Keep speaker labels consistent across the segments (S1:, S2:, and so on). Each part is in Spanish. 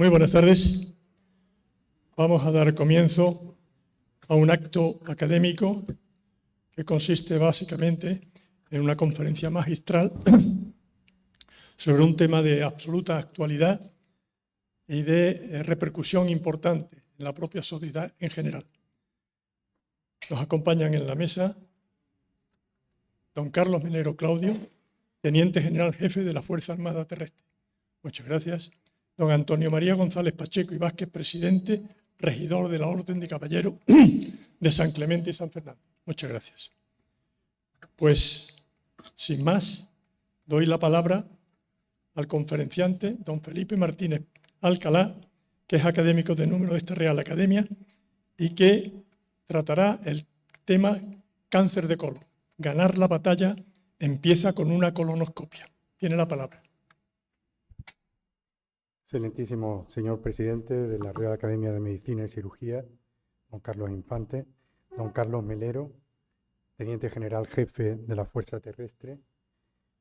S1: Muy buenas tardes. Vamos a dar comienzo a un acto académico que consiste básicamente en una conferencia magistral sobre un tema de absoluta actualidad y de repercusión importante en la propia sociedad en general. Nos acompañan en la mesa don Carlos Melero Claudio, Teniente General Jefe de la Fuerza Armada Terrestre. Muchas gracias. Don Antonio María González Pacheco y Vázquez, Presidente, Regidor de la Orden de Caballeros de San Clemente y San Fernando. Muchas gracias. Pues, sin más, doy la palabra al conferenciante, don Felipe Martínez Alcalá, que es académico de número de esta Real Academia y que tratará el tema cáncer de colon. Ganar la batalla empieza con una colonoscopia. Tiene la palabra.
S2: Excelentísimo señor presidente de la Real Academia de Medicina y Cirugía, don Carlos Infante, don Carlos Melero, teniente general jefe de la Fuerza Terrestre,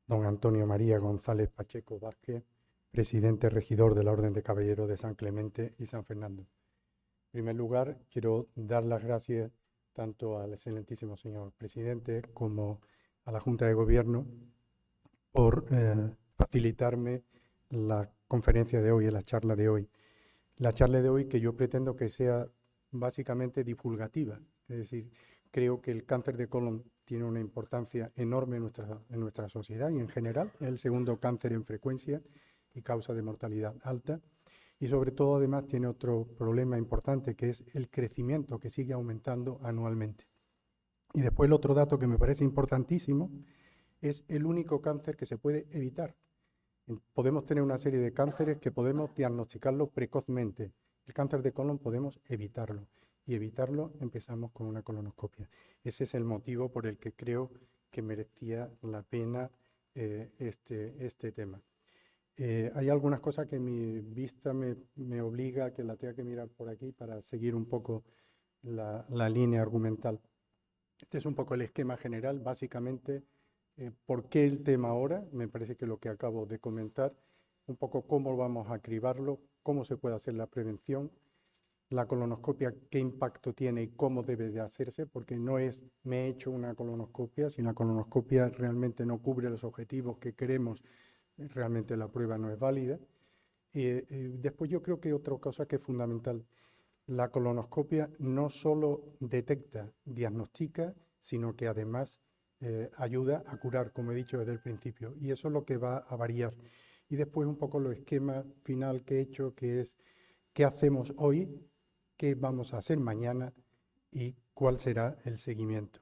S2: don Antonio María González Pacheco Vázquez, presidente regidor de la Orden de Caballeros de San Clemente y San Fernando. En primer lugar, quiero dar las gracias tanto al excelentísimo señor presidente como a la Junta de Gobierno por facilitarme la conferencia de hoy, la charla de hoy. La charla de hoy que yo pretendo que sea básicamente divulgativa, es decir, creo que el cáncer de colon tiene una importancia enorme en nuestra sociedad y en general, es el segundo cáncer en frecuencia y causa de mortalidad alta. Y sobre todo, además, tiene otro problema importante, que es el crecimiento que sigue aumentando anualmente. Y después el otro dato que me parece importantísimo es el único cáncer que se puede evitar. Podemos tener una serie de cánceres que podemos diagnosticarlos precozmente. El cáncer de colon podemos evitarlo. Y evitarlo empezamos con una colonoscopia. Ese es el motivo por el que creo que merecía la pena este tema. Hay algunas cosas que mi vista me obliga a que la tenga que mirar por aquí para seguir un poco la línea argumental. Este es un poco el esquema general, básicamente. ¿Por qué el tema ahora? Me parece que lo que acabo de comentar, un poco cómo vamos a cribarlo, cómo se puede hacer la prevención, la colonoscopia, qué impacto tiene y cómo debe de hacerse, porque no es me he hecho una colonoscopia, si la colonoscopia realmente no cubre los objetivos que queremos, realmente la prueba no es válida. Después yo creo que otra cosa que es fundamental, la colonoscopia no solo detecta, diagnostica, sino que además ayuda a curar, como he dicho desde el principio, y eso es lo que va a variar. Y después un poco lo esquema final que he hecho, que es qué hacemos hoy, qué vamos a hacer mañana y cuál será el seguimiento.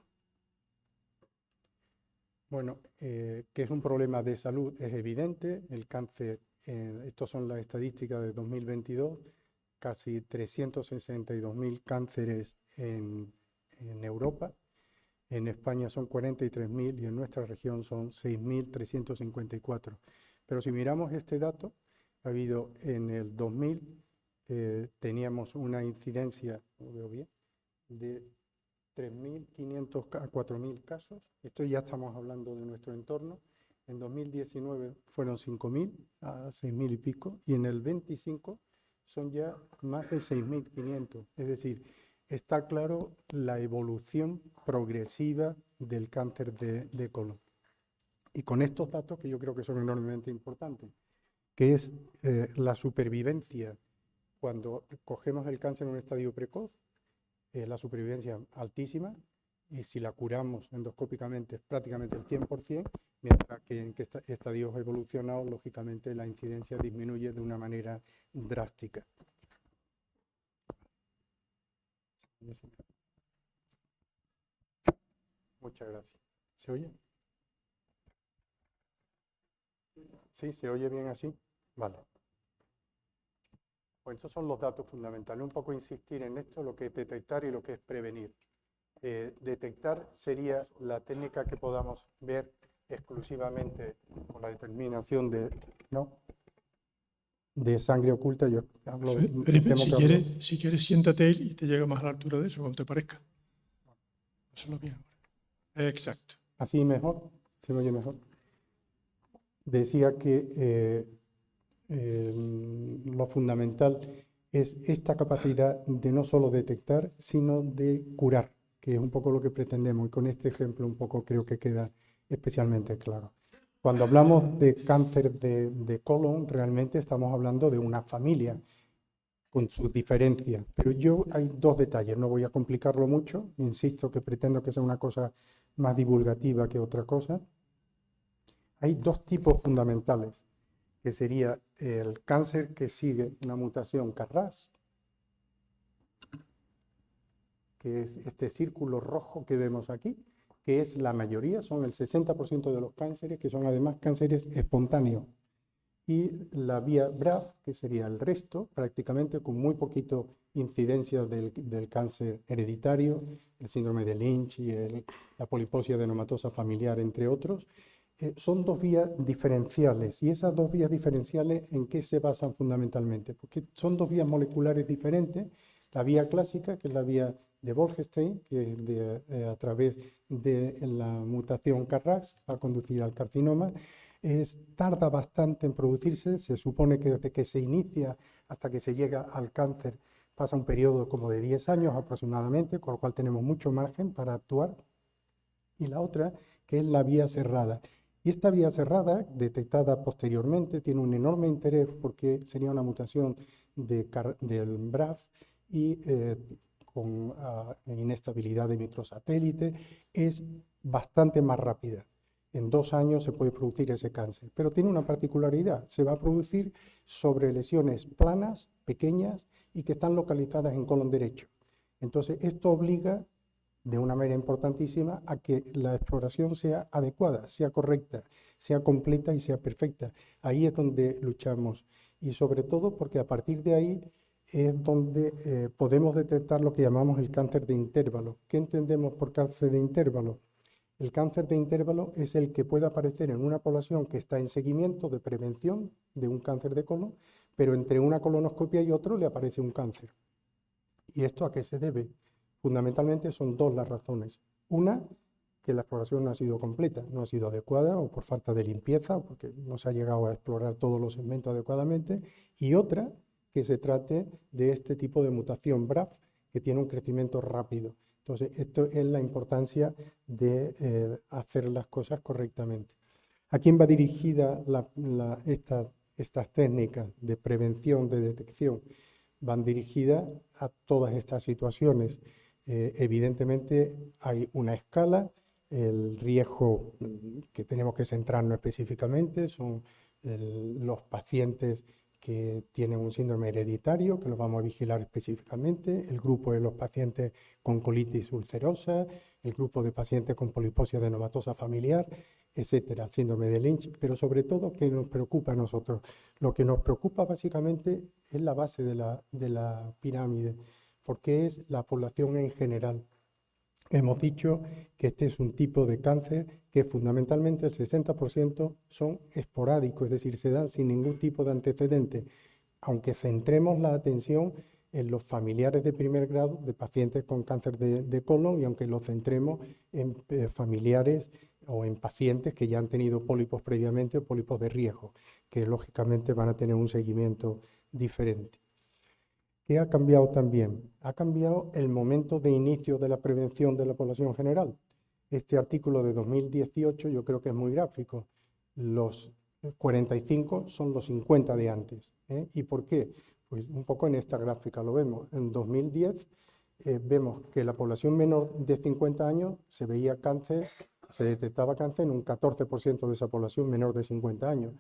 S2: Bueno, que es un problema de salud es evidente. El cáncer, estos son las estadísticas de 2022, casi 362.000 cánceres en Europa. En España son 43.000 y en nuestra región son 6.354. Pero si miramos este dato, ha habido en el 2000, teníamos una incidencia, ¿lo veo bien?, de 3.500 a 4.000 casos. Esto ya estamos hablando de nuestro entorno. En 2019 fueron 5.000 a 6.000 y pico, y en el 25 son ya más de 6.500. Es decir, está claro la evolución progresiva del cáncer de colon. Y con estos datos que yo creo que son enormemente importantes, que es la supervivencia cuando cogemos el cáncer en un estadio precoz, la supervivencia altísima, y si la curamos endoscópicamente es prácticamente el 100%, mientras que en estadios evolucionados, lógicamente, la incidencia disminuye de una manera drástica. Muchas gracias. ¿Se oye? ¿Sí? ¿Se oye bien así? Vale. Pues estos son los datos fundamentales. Un poco insistir en esto, lo que es detectar y lo que es prevenir. Detectar sería la técnica que podamos ver exclusivamente con la determinación de sangre oculta. Yo hablo,
S1: Felipe, si quieres, siéntate y te llega más a la altura de eso, como te parezca. Eso es lo bien. Exacto.
S2: Así mejor, se me oye mejor. Decía que lo fundamental es esta capacidad de no solo detectar, sino de curar, que es un poco lo que pretendemos. Y con este ejemplo un poco creo que queda especialmente claro. Cuando hablamos de cáncer de colon, realmente estamos hablando de una familia con sus diferencias. Pero hay dos detalles, no voy a complicarlo mucho, insisto que pretendo que sea una cosa más divulgativa que otra cosa. Hay dos tipos fundamentales, que sería el cáncer que sigue una mutación KRAS, que es este círculo rojo que vemos aquí, que es la mayoría, son el 60% de los cánceres, que son además cánceres espontáneos. Y la vía BRAF, que sería el resto, prácticamente con muy poquito incidencia del cáncer hereditario, el síndrome de Lynch y la poliposia adenomatosa familiar, entre otros. Son dos vías diferenciales. ¿Y esas dos vías diferenciales en qué se basan fundamentalmente? Porque son dos vías moleculares diferentes. La vía clásica, que es la vía de Bolkestein, que a través de la mutación KRAS va a conducir al carcinoma, tarda bastante en producirse. Se supone que desde que se inicia hasta que se llega al cáncer pasa un periodo como de 10 años aproximadamente, con lo cual tenemos mucho margen para actuar. Y la otra, que es la vía cerrada. Y esta vía cerrada, detectada posteriormente, tiene un enorme interés porque sería una mutación del BRAF y con inestabilidad de microsatélite, es bastante más rápida. En 2 años se puede producir ese cáncer, pero tiene una particularidad, se va a producir sobre lesiones planas, pequeñas y que están localizadas en colon derecho. Entonces, esto obliga de una manera importantísima a que la exploración sea adecuada, sea correcta, sea completa y sea perfecta. Ahí es donde luchamos y sobre todo porque a partir de ahí es donde podemos detectar lo que llamamos el cáncer de intervalo. ¿Qué entendemos por cáncer de intervalo? El cáncer de intervalo es el que puede aparecer en una población que está en seguimiento de prevención de un cáncer de colon, pero entre una colonoscopia y otro le aparece un cáncer. ¿Y esto a qué se debe? Fundamentalmente son dos las razones. Una, que la exploración no ha sido completa, no ha sido adecuada o por falta de limpieza, o porque no se ha llegado a explorar todos los segmentos adecuadamente. Y otra, que se trate de este tipo de mutación BRAF, que tiene un crecimiento rápido. Entonces, esto es la importancia de hacer las cosas correctamente. ¿A quién va dirigida estas técnicas de prevención, de detección? Van dirigidas a todas estas situaciones. Evidentemente hay una escala, el riesgo que tenemos que centrarnos específicamente son los pacientes que tienen un síndrome hereditario, que los vamos a vigilar específicamente, el grupo de los pacientes con colitis ulcerosa, el grupo de pacientes con poliposia adenomatosa familiar, etcétera, síndrome de Lynch, pero sobre todo, ¿qué nos preocupa a nosotros? Lo que nos preocupa básicamente es la base de la pirámide, porque es la población en general. Hemos dicho que este es un tipo de cáncer que fundamentalmente el 60% son esporádicos, es decir, se dan sin ningún tipo de antecedente, aunque centremos la atención en los familiares de primer grado de pacientes con cáncer de colon y aunque lo centremos en familiares o en pacientes que ya han tenido pólipos previamente o pólipos de riesgo, que lógicamente van a tener un seguimiento diferente. ¿Qué ha cambiado también? Ha cambiado el momento de inicio de la prevención de la población general. Este artículo de 2018 yo creo que es muy gráfico. Los 45 son los 50 de antes. ¿Y por qué? Pues un poco en esta gráfica lo vemos. En 2010 vemos que la población menor de 50 años se veía cáncer, se detectaba cáncer en un 14% de esa población menor de 50 años.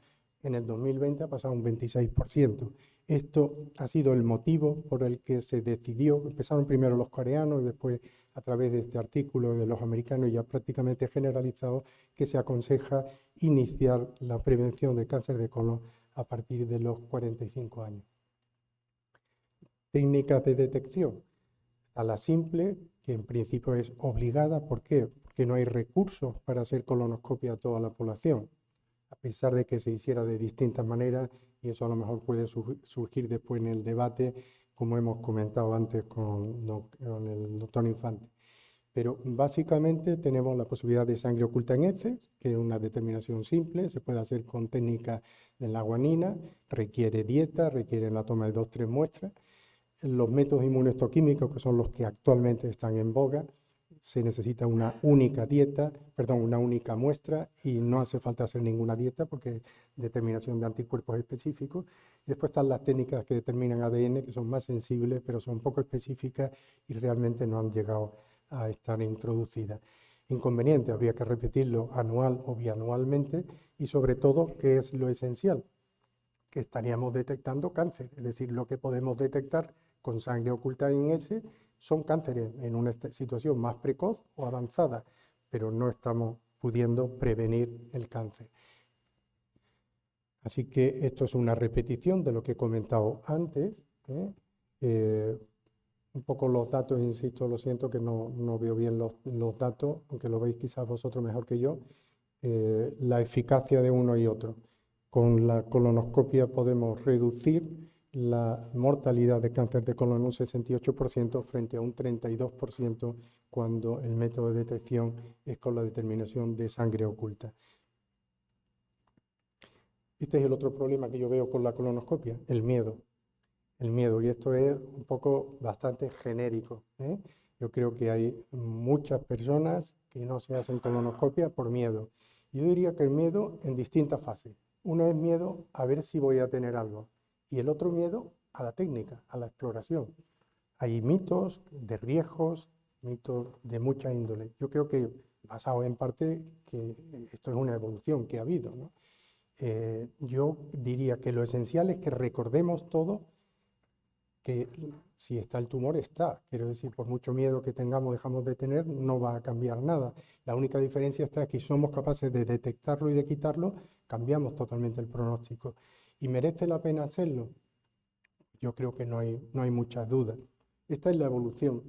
S2: En el 2020 ha pasado un 26%. Esto ha sido el motivo por el que se decidió, empezaron primero los coreanos y después a través de este artículo de los americanos ya prácticamente generalizado, que se aconseja iniciar la prevención de cáncer de colon a partir de los 45 años. Técnicas de detección. A la simple, que en principio es obligada. ¿Por qué? Porque no hay recursos para hacer colonoscopia a toda la población, a pesar de que se hiciera de distintas maneras, y eso a lo mejor puede surgir después en el debate, como hemos comentado antes con el doctor Infante. Pero básicamente tenemos la posibilidad de sangre oculta en heces, que es una determinación simple, se puede hacer con técnica de la guanina, requiere dieta, requiere la toma de 2-3 muestras. Los métodos inmunohistoquímicos, que son los que actualmente están en boga, se necesita una única una única muestra y no hace falta hacer ninguna dieta porque es determinación de anticuerpos específicos. Y después están las técnicas que determinan ADN, que son más sensibles, pero son poco específicas y realmente no han llegado a estar introducidas. Inconveniente, habría que repetirlo anual o bianualmente y sobre todo, ¿qué es lo esencial? Que estaríamos detectando cáncer, es decir, lo que podemos detectar con sangre oculta en S son cánceres en una situación más precoz o avanzada, pero no estamos pudiendo prevenir el cáncer. Así que esto es una repetición de lo que he comentado antes. Un poco los datos, insisto, lo siento que no veo bien los datos, aunque lo veis quizás vosotros mejor que yo, la eficacia de uno y otro. Con la colonoscopia podemos reducir la mortalidad de cáncer de colon en un 68% frente a un 32% cuando el método de detección es con la determinación de sangre oculta. Este es el otro problema que yo veo con la colonoscopia, el miedo. El miedo, y esto es un poco bastante genérico, ¿eh? Yo creo que hay muchas personas que no se hacen colonoscopia por miedo. Yo diría que el miedo en distintas fases. Uno es miedo a ver si voy a tener algo y el otro miedo a la técnica, a la exploración. Hay mitos de riesgos, mitos de mucha índole. Yo creo que basado en parte que esto es una evolución que ha habido, ¿no? Yo diría que lo esencial es que recordemos todo que si está el tumor, está. Quiero decir, por mucho miedo que tengamos, dejamos de tener, no va a cambiar nada. La única diferencia está que si somos capaces de detectarlo y de quitarlo, cambiamos totalmente el pronóstico. ¿Y merece la pena hacerlo? Yo creo que no hay muchas dudas. Esta es la evolución.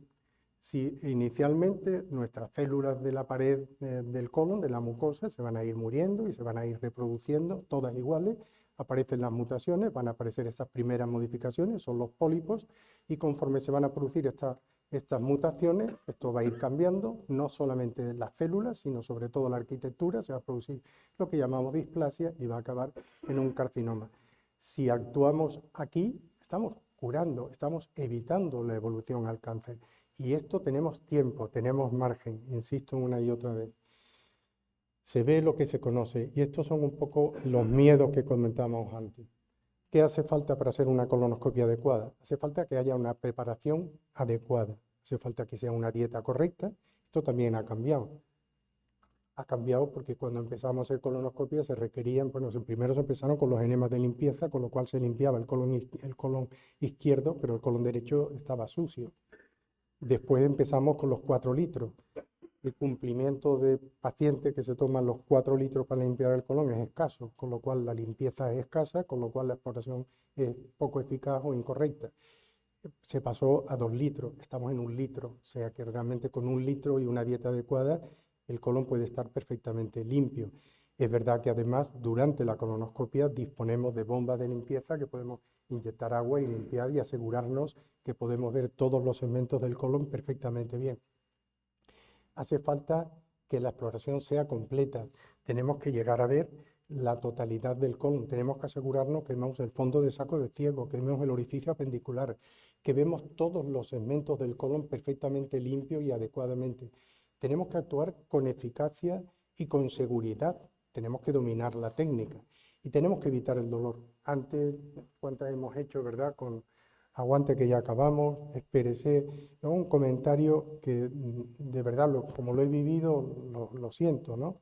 S2: Si inicialmente nuestras células de la pared del colon, de la mucosa, se van a ir muriendo y se van a ir reproduciendo, todas iguales, aparecen las mutaciones, van a aparecer estas primeras modificaciones, son los pólipos, y conforme se van a producir estas mutaciones, esto va a ir cambiando, no solamente las células, sino sobre todo la arquitectura, se va a producir lo que llamamos displasia y va a acabar en un carcinoma. Si actuamos aquí, estamos curando, estamos evitando la evolución al cáncer. Y esto tenemos tiempo, tenemos margen, insisto una y otra vez. Se ve lo que se conoce y estos son un poco los miedos que comentábamos antes. ¿Qué hace falta para hacer una colonoscopia adecuada? Hace falta que haya una preparación adecuada, hace falta que sea una dieta correcta. Esto también ha cambiado. Ha cambiado porque cuando empezamos a hacer colonoscopia se requerían, bueno, primero se empezaron con los enemas de limpieza, con lo cual se limpiaba el colon izquierdo, pero el colon derecho estaba sucio. Después empezamos con los 4 litros. El cumplimiento de pacientes que se toman los 4 litros para limpiar el colon es escaso, con lo cual la limpieza es escasa, con lo cual la exploración es poco eficaz o incorrecta. Se pasó a 2 litros, estamos en 1 litro, o sea que realmente con 1 litro y una dieta adecuada el colon puede estar perfectamente limpio. Es verdad que además durante la colonoscopia disponemos de bombas de limpieza que podemos inyectar agua y limpiar y asegurarnos que podemos ver todos los segmentos del colon perfectamente bien. Hace falta que la exploración sea completa. Tenemos que llegar a ver la totalidad del colon. Tenemos que asegurarnos que vemos el fondo de saco de ciego, que vemos el orificio apendicular, que vemos todos los segmentos del colon perfectamente limpios y adecuadamente. Tenemos que actuar con eficacia y con seguridad. Tenemos que dominar la técnica y tenemos que evitar el dolor. Antes, ¿cuántas hemos hecho, verdad? Con aguante que ya acabamos, espérese. Un comentario que de verdad, como lo he vivido, lo siento, ¿no?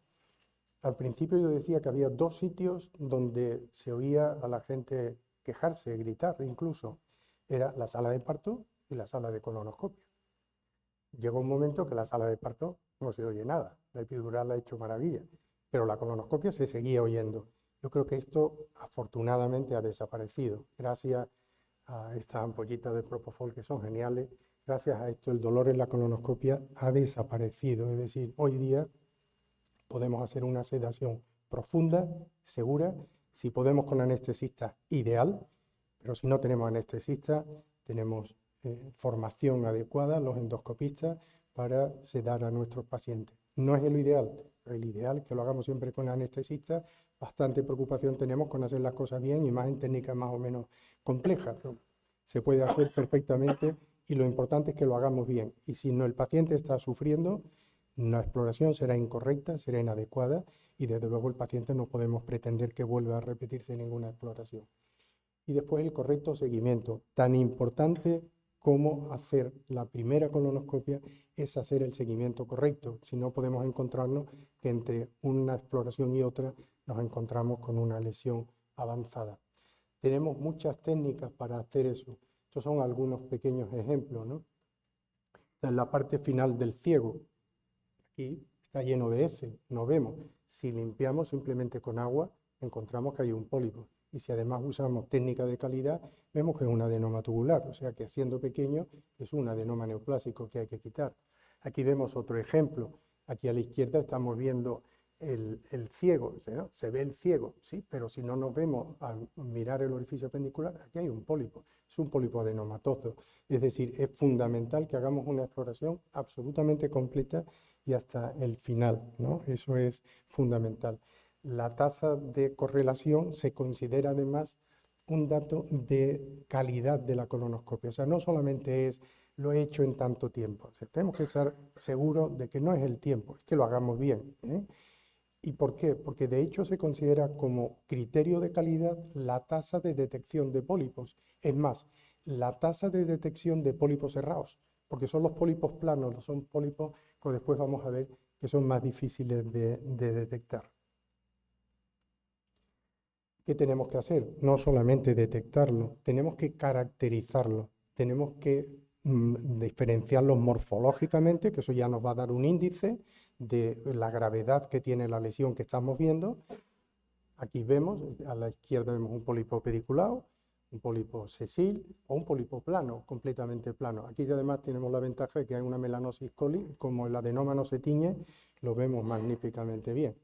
S2: Al principio yo decía que había 2 sitios donde se oía a la gente quejarse, gritar incluso. Era la sala de parto y la sala de colonoscopia. Llegó un momento que la sala de parto no se oye nada, la epidural ha hecho maravilla, pero la colonoscopia se seguía oyendo. Yo creo que esto afortunadamente ha desaparecido. Gracias a estas ampollitas de Propofol que son geniales, gracias a esto el dolor en la colonoscopia ha desaparecido. Es decir, hoy día podemos hacer una sedación profunda, segura, si podemos con anestesista ideal, pero si no tenemos anestesista, tenemos formación adecuada, los endoscopistas, para sedar a nuestros pacientes. No es el ideal es que lo hagamos siempre con anestesista. Bastante preocupación tenemos con hacer las cosas bien y más en técnicas más o menos complejas. Pero se puede hacer perfectamente y lo importante es que lo hagamos bien. Y si no, el paciente está sufriendo, la exploración será incorrecta, será inadecuada y desde luego el paciente no podemos pretender que vuelva a repetirse ninguna exploración. Y después el correcto seguimiento. Tan importante como hacer la primera colonoscopia es hacer el seguimiento correcto. Si no, podemos encontrarnos que entre una exploración y otra nos encontramos con una lesión avanzada. Tenemos muchas técnicas para hacer eso. Estos son algunos pequeños ejemplos, ¿no? En la parte final del ciego, aquí está lleno de heces, no vemos. Si limpiamos simplemente con agua, encontramos que hay un pólipo. Y si además usamos técnica de calidad, vemos que es un adenoma tubular, o sea que siendo pequeño es un adenoma neoplásico que hay que quitar. Aquí vemos otro ejemplo. Aquí a la izquierda estamos viendo el ciego, ¿no? Se ve el ciego, sí, pero si no nos vemos al mirar el orificio apendicular, aquí hay un pólipo, es un pólipo adenomatoso. Es decir, es fundamental que hagamos una exploración absolutamente completa y hasta el final, ¿no? Eso es fundamental. La tasa de correlación se considera además un dato de calidad de la colonoscopia, o sea, no solamente es lo he hecho en tanto tiempo, o sea, tenemos que estar seguros de que no es el tiempo, es que lo hagamos bien, ¿eh? ¿Y por qué? Porque de hecho se considera como criterio de calidad la tasa de detección de pólipos. Es más, la tasa de detección de pólipos cerrados, porque son los pólipos planos, son pólipos que después vamos a ver que son más difíciles de detectar. ¿Qué tenemos que hacer? No solamente detectarlo, tenemos que caracterizarlo, tenemos que diferenciarlos morfológicamente, que eso ya nos va a dar un índice de la gravedad que tiene la lesión que estamos viendo. Aquí vemos, a la izquierda vemos un pólipo pediculado, un pólipo sesil o un pólipo plano, completamente plano. Aquí además tenemos la ventaja de que hay una melanosis coli, como el adenoma no se tiñe, lo vemos magníficamente bien.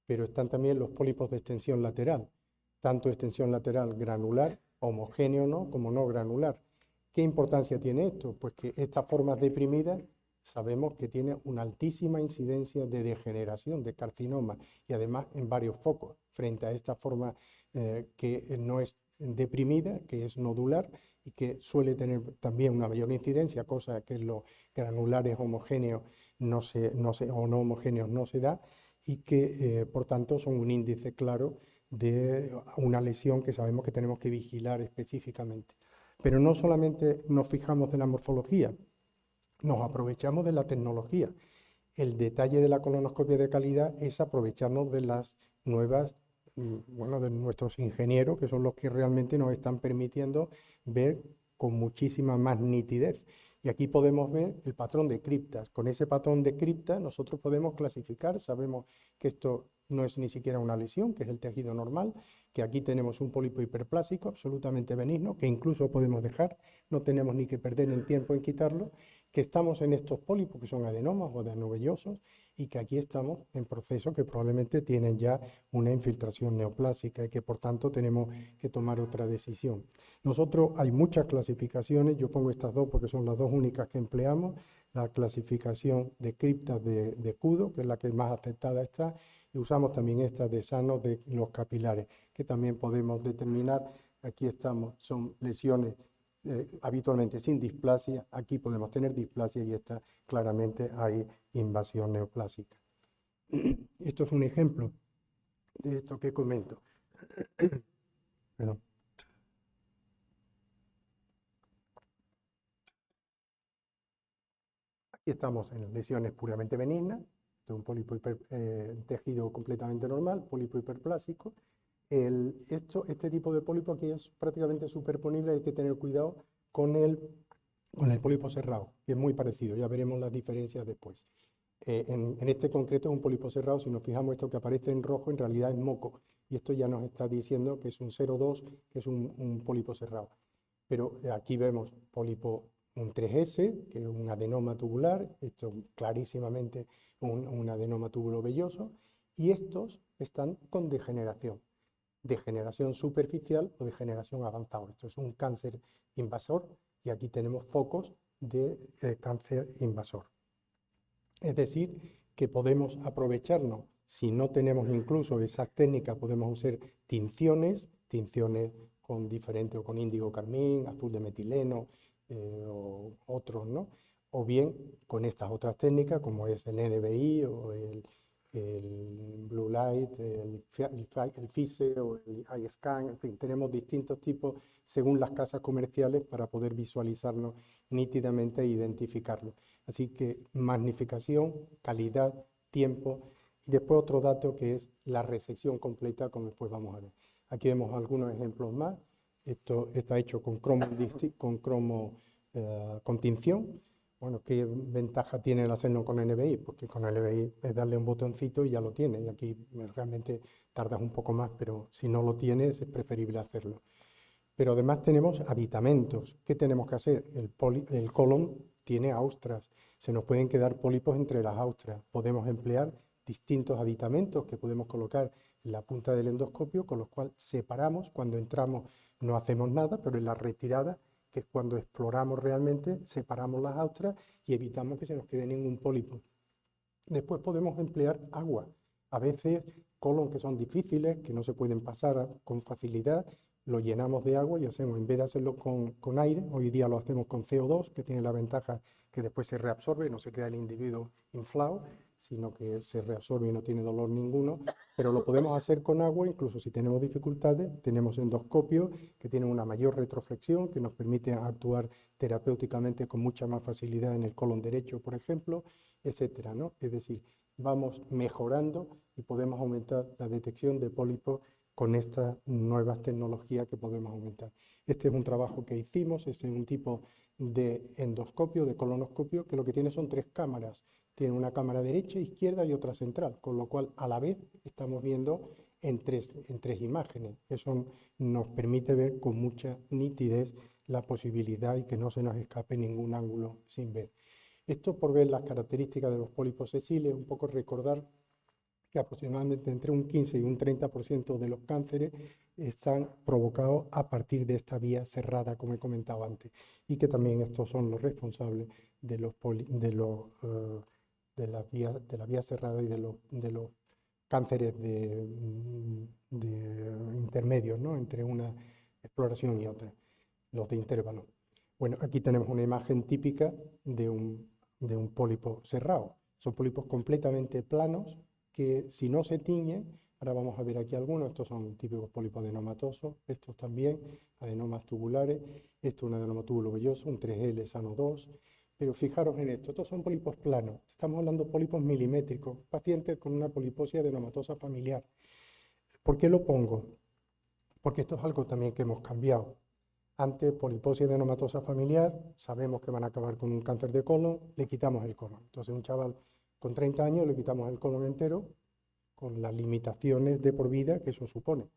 S2: Pero están también los pólipos de extensión lateral, tanto extensión lateral granular, homogéneo no, como no granular. ¿Qué importancia tiene esto? Pues que estas formas deprimidas sabemos que tienen una altísima incidencia de degeneración, de carcinoma, y además en varios focos, frente a esta forma que no es deprimida, que es nodular y que suele tener también una mayor incidencia, cosa que en los granulares homogéneos o no homogéneos no se da, y que por tanto son un índice claro de una lesión que sabemos que tenemos que vigilar específicamente. Pero no solamente nos fijamos en la morfología, nos aprovechamos de la tecnología. El detalle de la colonoscopia de calidad es aprovecharnos de las nuevas, de nuestros ingenieros, que son los que realmente nos están permitiendo ver con muchísima más nitidez. Y aquí podemos ver el patrón de criptas. Con ese patrón de cripta nosotros podemos clasificar, sabemos que esto no es ni siquiera una lesión, que es el tejido normal, que aquí tenemos un pólipo hiperplásico absolutamente benigno, que incluso podemos dejar, no tenemos ni que perder el tiempo en quitarlo, que estamos en estos pólipos que son adenomas o adenovellosos y que aquí estamos en proceso que probablemente tienen ya una infiltración neoplásica y que por tanto tenemos que tomar otra decisión. Nosotros hay muchas clasificaciones, yo pongo estas dos porque son las dos únicas que empleamos, la clasificación de criptas de Kudo, que es la que más aceptada está, y usamos también esta de Sano de los capilares, que también podemos determinar. Aquí estamos, son lesiones habitualmente sin displasia, aquí podemos tener displasia y está claramente hay invasión neoplásica. Esto es un ejemplo de esto que comento. Perdón. Aquí estamos en lesiones puramente benignas, esto es un pólipo tejido completamente normal, pólipo hiperplásico. Este tipo de pólipo aquí es prácticamente superponible, hay que tener cuidado con el pólipo cerrado, que es muy parecido, ya veremos las diferencias después. En este concreto es un pólipo cerrado, si nos fijamos esto que aparece en rojo en realidad es moco, y esto ya nos está diciendo que es un 0,2, que es un pólipo cerrado. Pero aquí vemos pólipo un 3S, que es un adenoma tubular, esto clarísimamente un adenoma túbulo velloso, y estos están con degeneración superficial o degeneración avanzada. Esto es un cáncer invasor y aquí tenemos focos de cáncer invasor. Es decir, que podemos aprovecharnos, si no tenemos incluso esas técnicas, podemos usar tinciones con diferente o con índigo carmín, azul de metileno o otros, ¿no? O bien con estas otras técnicas como es el NBI o el Blue Light, el FISE o el iScan, en fin, tenemos distintos tipos según las casas comerciales para poder visualizarlo nítidamente e identificarlo. Así que magnificación, calidad, tiempo y después otro dato que es la resección completa, como después vamos a ver. Aquí vemos algunos ejemplos más. Esto está hecho con con tinción. Bueno, ¿qué ventaja tiene el hacerlo con NBI? Porque con NBI es darle un botoncito y ya lo tiene. Y aquí realmente tardas un poco más, pero si no lo tienes es preferible hacerlo. Pero además tenemos aditamentos. ¿Qué tenemos que hacer? El colon tiene austras. Se nos pueden quedar pólipos entre las austras. Podemos emplear distintos aditamentos que podemos colocar en la punta del endoscopio, con los cuales separamos. Cuando entramos no hacemos nada, pero en la retirada, que es cuando exploramos realmente, separamos las austras y evitamos que se nos quede ningún pólipo. Después podemos emplear agua. A veces colon que son difíciles, que no se pueden pasar con facilidad, lo llenamos de agua y hacemos, en vez de hacerlo con aire, hoy día lo hacemos con CO2, que tiene la ventaja que después se reabsorbe, no se queda el individuo inflado, sino que se reabsorbe y no tiene dolor ninguno, pero lo podemos hacer con agua, incluso si tenemos dificultades. Tenemos endoscopios que tienen una mayor retroflexión, que nos permite actuar terapéuticamente con mucha más facilidad en el colon derecho, por ejemplo, etcétera, ¿no? Es decir, vamos mejorando y podemos aumentar la detección de pólipos con estas nuevas tecnologías que podemos aumentar. Este es un trabajo que hicimos, es un tipo de endoscopio, de colonoscopio, que lo que tiene son 3 cámaras. Tiene una cámara derecha, izquierda y otra central, con lo cual a la vez estamos viendo en tres imágenes. Eso nos permite ver con mucha nitidez la posibilidad y que no se nos escape ningún ángulo sin ver. Esto por ver las características de los pólipos sesiles, un poco recordar que aproximadamente entre un 15 y un 30% de los cánceres están provocados a partir de esta vía cerrada, como he comentado antes, y que también estos son los responsables de la vía cerrada y de los cánceres intermedios, ¿no? Entre una exploración y otra, los de intervalo. Bueno, aquí tenemos una imagen típica de un pólipo cerrado. Son pólipos completamente planos que si no se tiñen, ahora vamos a ver aquí algunos, estos son típicos pólipos adenomatosos, estos también, adenomas tubulares, esto es un adenoma túbulo velloso, un 3L sano 2, pero fijaros en esto, estos son pólipos planos, estamos hablando de pólipos milimétricos, pacientes con una poliposis adenomatosa familiar. ¿Por qué lo pongo? Porque esto es algo también que hemos cambiado. Antes, poliposis adenomatosa familiar, sabemos que van a acabar con un cáncer de colon, le quitamos el colon. Entonces, un chaval con 30 años le quitamos el colon entero, con las limitaciones de por vida que eso supone.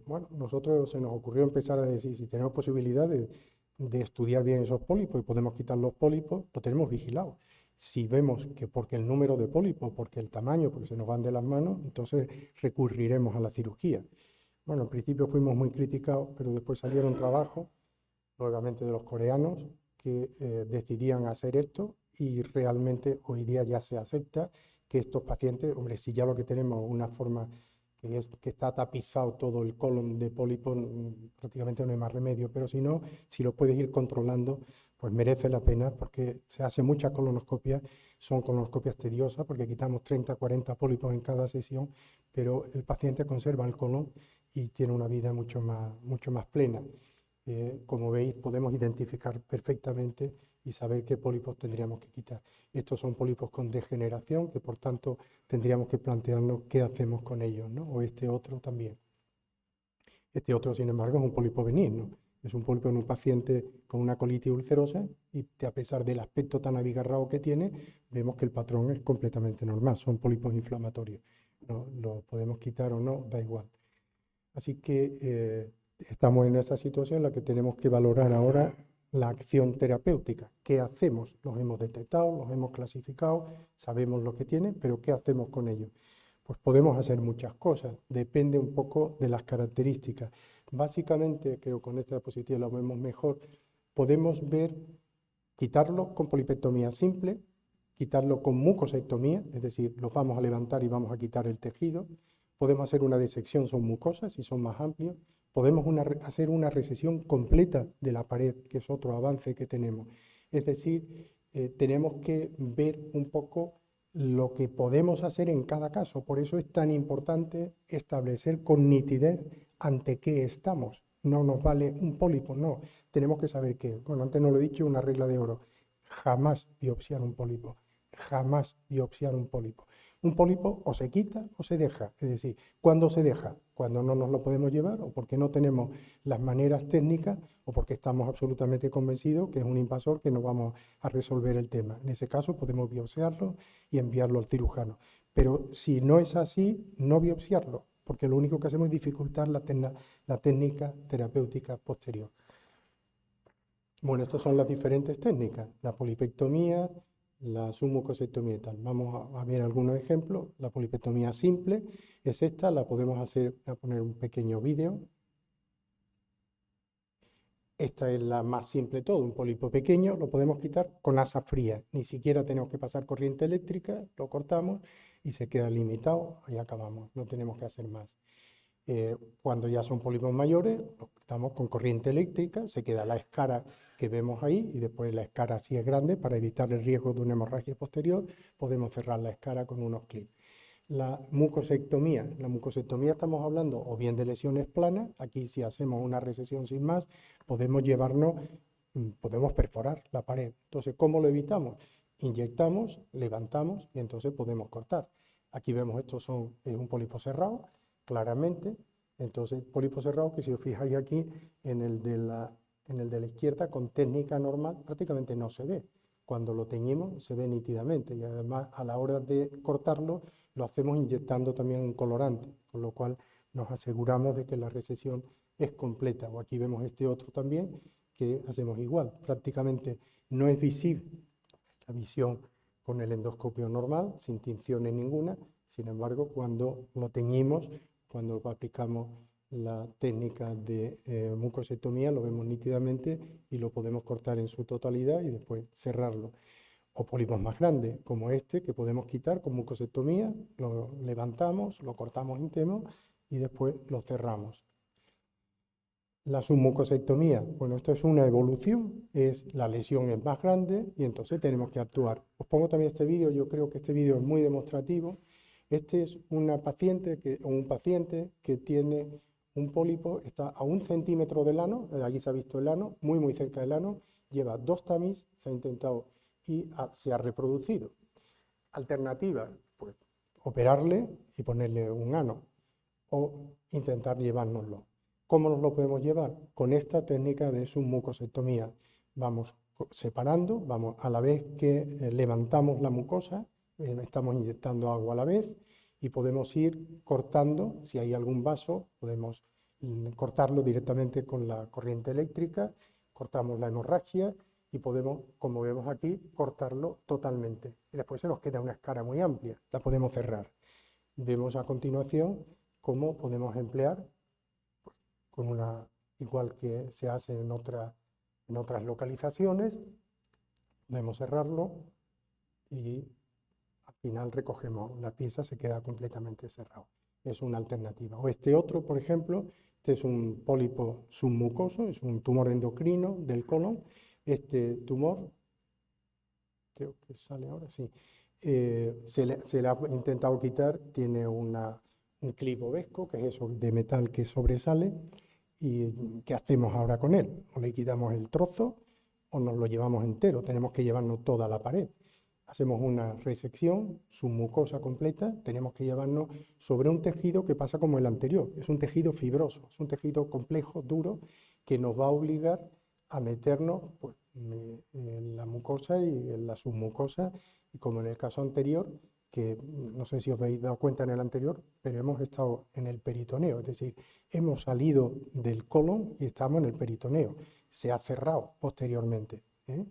S2: Bueno, nosotros se nos ocurrió empezar a decir, si tenemos posibilidad de estudiar bien esos pólipos y podemos quitar los pólipos, lo tenemos vigilado. Si vemos que porque el número de pólipos, porque el tamaño, porque se nos van de las manos, entonces recurriremos a la cirugía. Bueno, al principio fuimos muy criticados, pero después salieron trabajos, nuevamente de los coreanos, que decidían hacer esto y realmente hoy día ya se acepta que estos pacientes, hombre, si ya lo que tenemos es una forma que está tapizado todo el colon de pólipo, prácticamente no hay más remedio, pero si no, si lo puedes ir controlando, pues merece la pena porque se hace muchas colonoscopias, son colonoscopias tediosas porque quitamos 30, 40 pólipos en cada sesión, pero el paciente conserva el colon y tiene una vida mucho más plena. Como veis, podemos identificar perfectamente y saber qué pólipos tendríamos que quitar. Estos son pólipos con degeneración, que por tanto tendríamos que plantearnos qué hacemos con ellos, ¿no? O este otro también. Este otro, sin embargo, es un pólipo benigno. Es un pólipo en un paciente con una colitis ulcerosa y a pesar del aspecto tan abigarrado que tiene, vemos que el patrón es completamente normal. Son pólipos inflamatorios. ¿No? Lo podemos quitar o no, da igual. Así que estamos en esa situación en la que tenemos que valorar ahora la acción terapéutica. ¿Qué hacemos? Los hemos detectado, los hemos clasificado, sabemos lo que tienen, pero ¿qué hacemos con ellos? Pues podemos hacer muchas cosas, depende un poco de las características. Básicamente, creo que con esta diapositiva lo vemos mejor, podemos ver, quitarlos con polipectomía simple, quitarlo con mucosectomía, es decir, los vamos a levantar y vamos a quitar el tejido. Podemos hacer una disección, son mucosas, si son más amplios. Podemos hacer una resección completa de la pared, que es otro avance que tenemos. Es decir, tenemos que ver un poco lo que podemos hacer en cada caso. Por eso es tan importante establecer con nitidez ante qué estamos. No nos vale un pólipo, no. Tenemos que saber qué. Bueno, antes no lo he dicho, una regla de oro. Jamás biopsiar un pólipo. Jamás biopsiar un pólipo. Un pólipo o se quita o se deja. Es decir, ¿cuándo se deja? Cuando no nos lo podemos llevar o porque no tenemos las maneras técnicas o porque estamos absolutamente convencidos que es un invasor que no vamos a resolver el tema. En ese caso podemos biopsiarlo y enviarlo al cirujano. Pero si no es así, no biopsiarlo, porque lo único que hacemos es dificultar la técnica terapéutica posterior. Bueno, estas son las diferentes técnicas, la polipectomía, la submucosectomía y tal. Vamos a ver algunos ejemplos. La polipectomía simple es esta, la podemos hacer, voy a poner un pequeño vídeo. Esta es la más simple de todo, un pólipo pequeño, lo podemos quitar con asa fría. Ni siquiera tenemos que pasar corriente eléctrica, lo cortamos y se queda limitado, ahí acabamos, no tenemos que hacer más. Cuando ya son pólipos mayores, los quitamos con corriente eléctrica, se queda la escara que vemos ahí y después la escara, si es grande, para evitar el riesgo de una hemorragia posterior, podemos cerrar la escara con unos clips. La mucosectomía estamos hablando o bien de lesiones planas, aquí si hacemos una resección sin más, podemos podemos perforar la pared. Entonces, ¿cómo lo evitamos? Inyectamos, levantamos y entonces podemos cortar. Aquí vemos, es un pólipo cerrado, claramente. Entonces, pólipo cerrado que si os fijáis aquí en el de la izquierda con técnica normal prácticamente no se ve. Cuando lo teñimos se ve nítidamente y además a la hora de cortarlo lo hacemos inyectando también un colorante, con lo cual nos aseguramos de que la resección es completa. O aquí vemos este otro también que hacemos igual. Prácticamente no es visible la visión con el endoscopio normal, sin tinciones ninguna. Sin embargo, cuando lo teñimos, cuando aplicamos la técnica de mucosectomía, lo vemos nítidamente y lo podemos cortar en su totalidad y después cerrarlo. O pólipos más grandes, como este, que podemos quitar con mucosectomía, lo levantamos, lo cortamos entero y después lo cerramos. La submucosectomía, bueno, esto es una evolución, la lesión es más grande y entonces tenemos que actuar. Os pongo también este vídeo, yo creo que este vídeo es muy demostrativo. Este es una paciente o un paciente que tiene un pólipo, está a 1 centímetro del ano, aquí se ha visto el ano, muy cerca del ano, lleva 2 tamiz, se ha intentado y se ha reproducido. Alternativa, pues operarle y ponerle un ano o intentar llevárnoslo. ¿Cómo nos lo podemos llevar? Con esta técnica de submucosectomía. Vamos separando, vamos a la vez que levantamos la mucosa, estamos inyectando agua a la vez y podemos ir cortando, si hay algún vaso, podemos cortarlo directamente con la corriente eléctrica, cortamos la hemorragia y podemos, como vemos aquí, cortarlo totalmente. Y después se nos queda una escara muy amplia, la podemos cerrar. Vemos a continuación cómo podemos emplear, pues, igual que se hace en otras localizaciones, podemos cerrarlo y al final recogemos la pieza, se queda completamente cerrado. Es una alternativa. O este otro, por ejemplo, este es un pólipo submucoso, es un tumor endocrino del colon. Este tumor, creo que sale ahora, sí, se le ha intentado quitar, tiene un clip ovesco, que es eso de metal que sobresale. ¿Y qué hacemos ahora con él? O le quitamos el trozo o nos lo llevamos entero, tenemos que llevarnos toda la pared. Hacemos una resección submucosa completa, tenemos que llevarnos sobre un tejido que pasa como el anterior, es un tejido fibroso, es un tejido complejo, duro, que nos va a obligar a meternos pues, en la mucosa y en la submucosa, y como en el caso anterior, que no sé si os habéis dado cuenta en el anterior, pero hemos estado en el peritoneo, es decir, hemos salido del colon y estamos en el peritoneo, se ha cerrado posteriormente, ¿eh?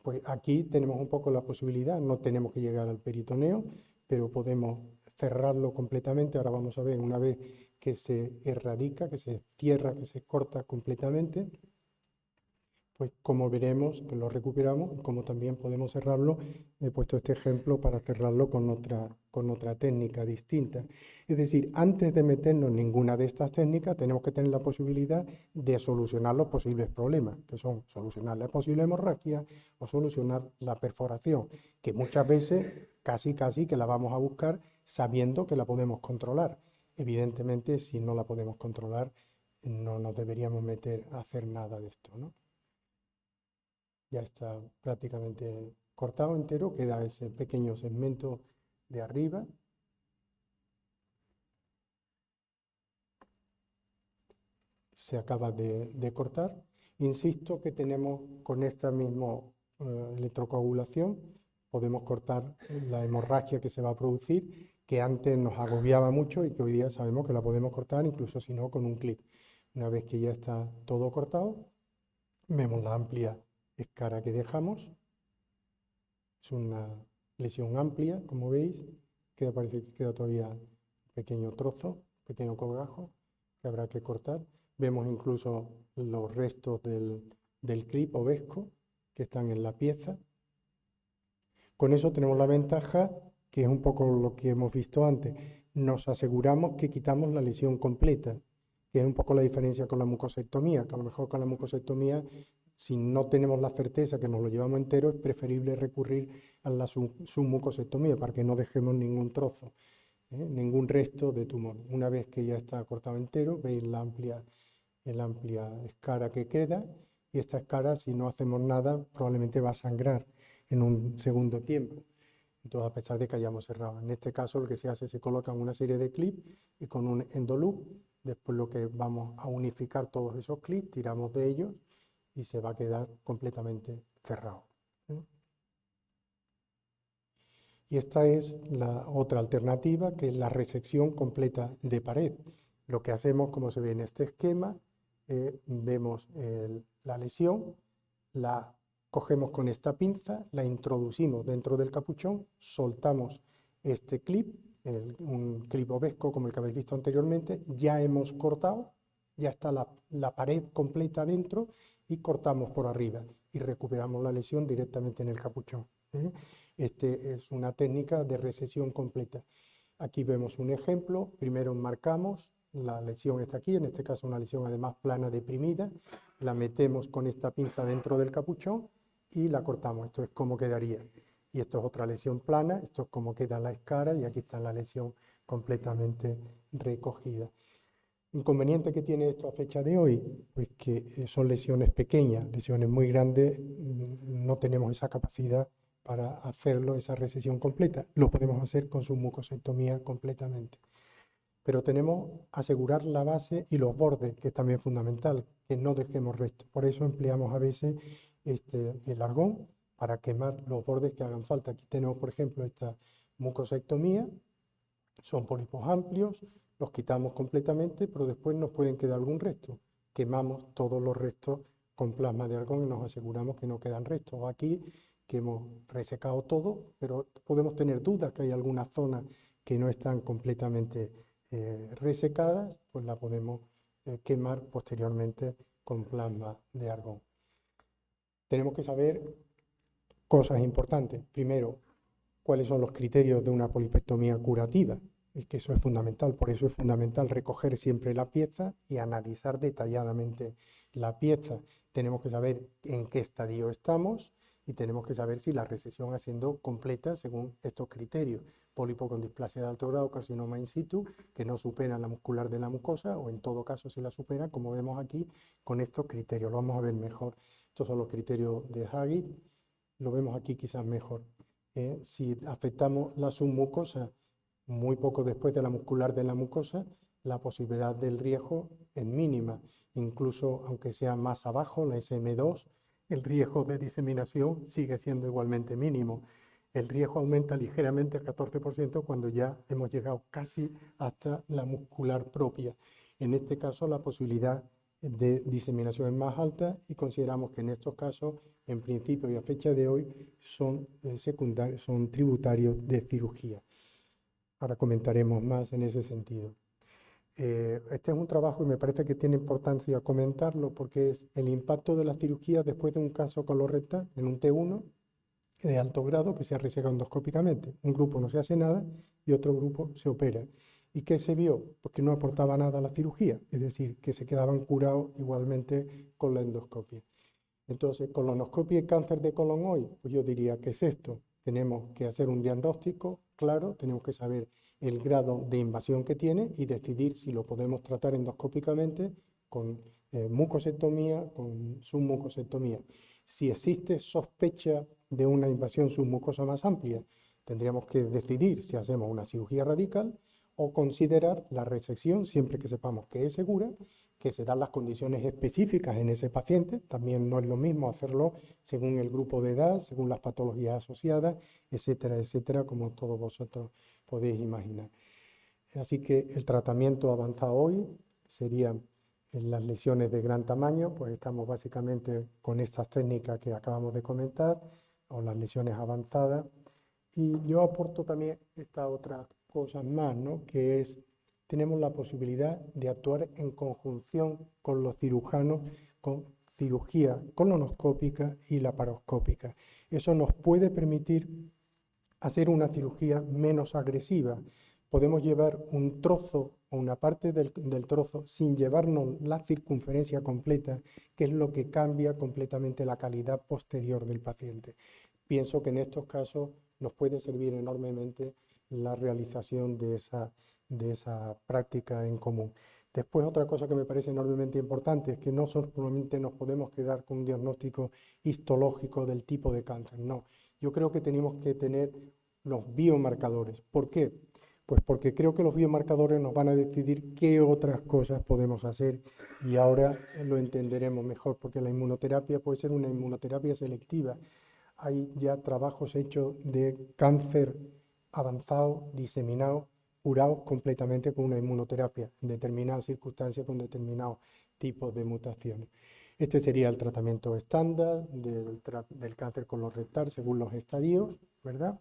S2: Pues aquí tenemos un poco la posibilidad, no tenemos que llegar al peritoneo, pero podemos cerrarlo completamente. Ahora vamos a ver, una vez que se erradica, que se cierra, que se corta completamente, pues como veremos que lo recuperamos y como también podemos cerrarlo, he puesto este ejemplo para cerrarlo con otra técnica distinta. Es decir, antes de meternos en ninguna de estas técnicas, tenemos que tener la posibilidad de solucionar los posibles problemas, que son solucionar la posible hemorragia o solucionar la perforación, que muchas veces casi que la vamos a buscar sabiendo que la podemos controlar. Evidentemente, si no la podemos controlar, no nos deberíamos meter a hacer nada de esto, ¿no? Ya está prácticamente cortado entero, queda ese pequeño segmento de arriba. Se acaba de cortar. Insisto que tenemos con esta misma electrocoagulación, podemos cortar la hemorragia que se va a producir, que antes nos agobiaba mucho y que hoy día sabemos que la podemos cortar, incluso si no, con un clip. Una vez que ya está todo cortado, vemos la amplia escara que dejamos. Es una lesión amplia, como veis, parece que queda todavía un pequeño trozo, pequeño colgajo que habrá que cortar. Vemos incluso los restos del clip o vesco que están en la pieza. Con eso tenemos la ventaja, que es un poco lo que hemos visto antes, nos aseguramos que quitamos la lesión completa, que es un poco la diferencia con la mucosectomía, que a lo mejor con la mucosectomía, si no tenemos la certeza que nos lo llevamos entero, es preferible recurrir a la submucosectomía para que no dejemos ningún trozo, ningún resto de tumor. Una vez que ya está cortado entero, veis la amplia escara que queda, y esta escara, si no hacemos nada, probablemente va a sangrar en un segundo tiempo. Entonces, a pesar de que hayamos cerrado. En este caso, lo que se hace, se colocan una serie de clips y con un endoloop, después lo que vamos a unificar todos esos clips, tiramos de ellos y se va a quedar completamente cerrado. Y esta es la otra alternativa, que es la resección completa de pared. Lo que hacemos, como se ve en este esquema, vemos la lesión, la cogemos con esta pinza, la introducimos dentro del capuchón, soltamos este clip, un clip ovesco como el que habéis visto anteriormente, ya hemos cortado, ya está la pared completa dentro y cortamos por arriba y recuperamos la lesión directamente en el capuchón. Este es una técnica de resección completa. Aquí vemos un ejemplo, primero marcamos, la lesión está aquí, en este caso una lesión además plana deprimida, la metemos con esta pinza dentro del capuchón y la cortamos. Esto es como quedaría. Y esto es otra lesión plana, esto es como queda la escara y aquí está la lesión completamente recogida. Inconveniente que tiene esto a fecha de hoy, pues que son lesiones pequeñas, lesiones muy grandes, no tenemos esa capacidad para hacerlo, esa resección completa. Lo podemos hacer con su mucosectomía completamente. Pero tenemos que asegurar la base y los bordes, que es también fundamental, que no dejemos restos. Por eso empleamos a veces el argón para quemar los bordes que hagan falta. Aquí tenemos, por ejemplo, esta mucosectomía. Son pólipos amplios, los quitamos completamente, pero después nos pueden quedar algún resto. Quemamos todos los restos con plasma de argón y nos aseguramos que no quedan restos. Aquí, que hemos resecado todo, pero podemos tener dudas que hay algunas zonas que no están completamente resecadas, pues la podemos quemar posteriormente con plasma de argón. Tenemos que saber cosas importantes. Primero, cuáles son los criterios de una polipectomía curativa. Es que eso es fundamental, por eso es fundamental recoger siempre la pieza y analizar detalladamente la pieza. Tenemos que saber en qué estadio estamos y tenemos que saber si la resección ha sido completa según estos criterios. Pólipo con displasia de alto grado, carcinoma in situ, que no supera la muscular de la mucosa, o en todo caso si la supera, como vemos aquí, con estos criterios. Lo vamos a ver mejor. Estos son los criterios de Haggis, lo vemos aquí quizás mejor. Si afectamos la submucosa muy poco después de la muscular de la mucosa, la posibilidad del riesgo es mínima. Incluso aunque sea más abajo, la SM2, el riesgo de diseminación sigue siendo igualmente mínimo. El riesgo aumenta ligeramente al 14% cuando ya hemos llegado casi hasta la muscular propia. En este caso, la posibilidad de diseminación es más alta y consideramos que en estos casos, en principio y a fecha de hoy, son secundarios, son tributarios de cirugía. Ahora comentaremos más en ese sentido. Este es un trabajo y me parece que tiene importancia comentarlo porque es el impacto de la cirugía después de un caso colorectal en un T1 de alto grado que se ha resecado endoscópicamente. Un grupo no se hace nada y otro grupo se opera. ¿Y qué se vio? Pues que no aportaba nada a la cirugía, es decir, que se quedaban curados igualmente con la endoscopia. Entonces, colonoscopia y cáncer de colon hoy, pues yo diría que es esto. Tenemos que hacer un diagnóstico claro, tenemos que saber el grado de invasión que tiene y decidir si lo podemos tratar endoscópicamente con mucosectomía, con submucosectomía. Si existe sospecha de una invasión submucosa más amplia, tendríamos que decidir si hacemos una cirugía radical o considerar la resección siempre que sepamos que es segura, que se dan las condiciones específicas en ese paciente. También no es lo mismo hacerlo según el grupo de edad, según las patologías asociadas, etcétera, etcétera, como todos vosotros podéis imaginar. Así que el tratamiento avanzado hoy sería en las lesiones de gran tamaño, pues estamos básicamente con estas técnicas que acabamos de comentar, o las lesiones avanzadas. Y yo aporto también esta otra cosa más, ¿no? Que es, tenemos la posibilidad de actuar en conjunción con los cirujanos con cirugía colonoscópica y laparoscópica. Eso nos puede permitir hacer una cirugía menos agresiva. Podemos llevar un trozo o una parte del trozo sin llevarnos la circunferencia completa, que es lo que cambia completamente la calidad posterior del paciente. Pienso que en estos casos nos puede servir enormemente la realización de esa práctica en común. Después, otra cosa que me parece enormemente importante es que no solamente nos podemos quedar con un diagnóstico histológico del tipo de cáncer, no. Yo creo que tenemos que tener los biomarcadores. ¿Por qué? Pues porque creo que los biomarcadores nos van a decidir qué otras cosas podemos hacer y ahora lo entenderemos mejor, porque la inmunoterapia puede ser una inmunoterapia selectiva. Hay ya trabajos hechos de cáncer avanzado, diseminado, curados completamente con una inmunoterapia en determinadas circunstancias con determinados tipos de mutaciones. Este sería el tratamiento estándar del cáncer colorectal según los estadios, ¿verdad?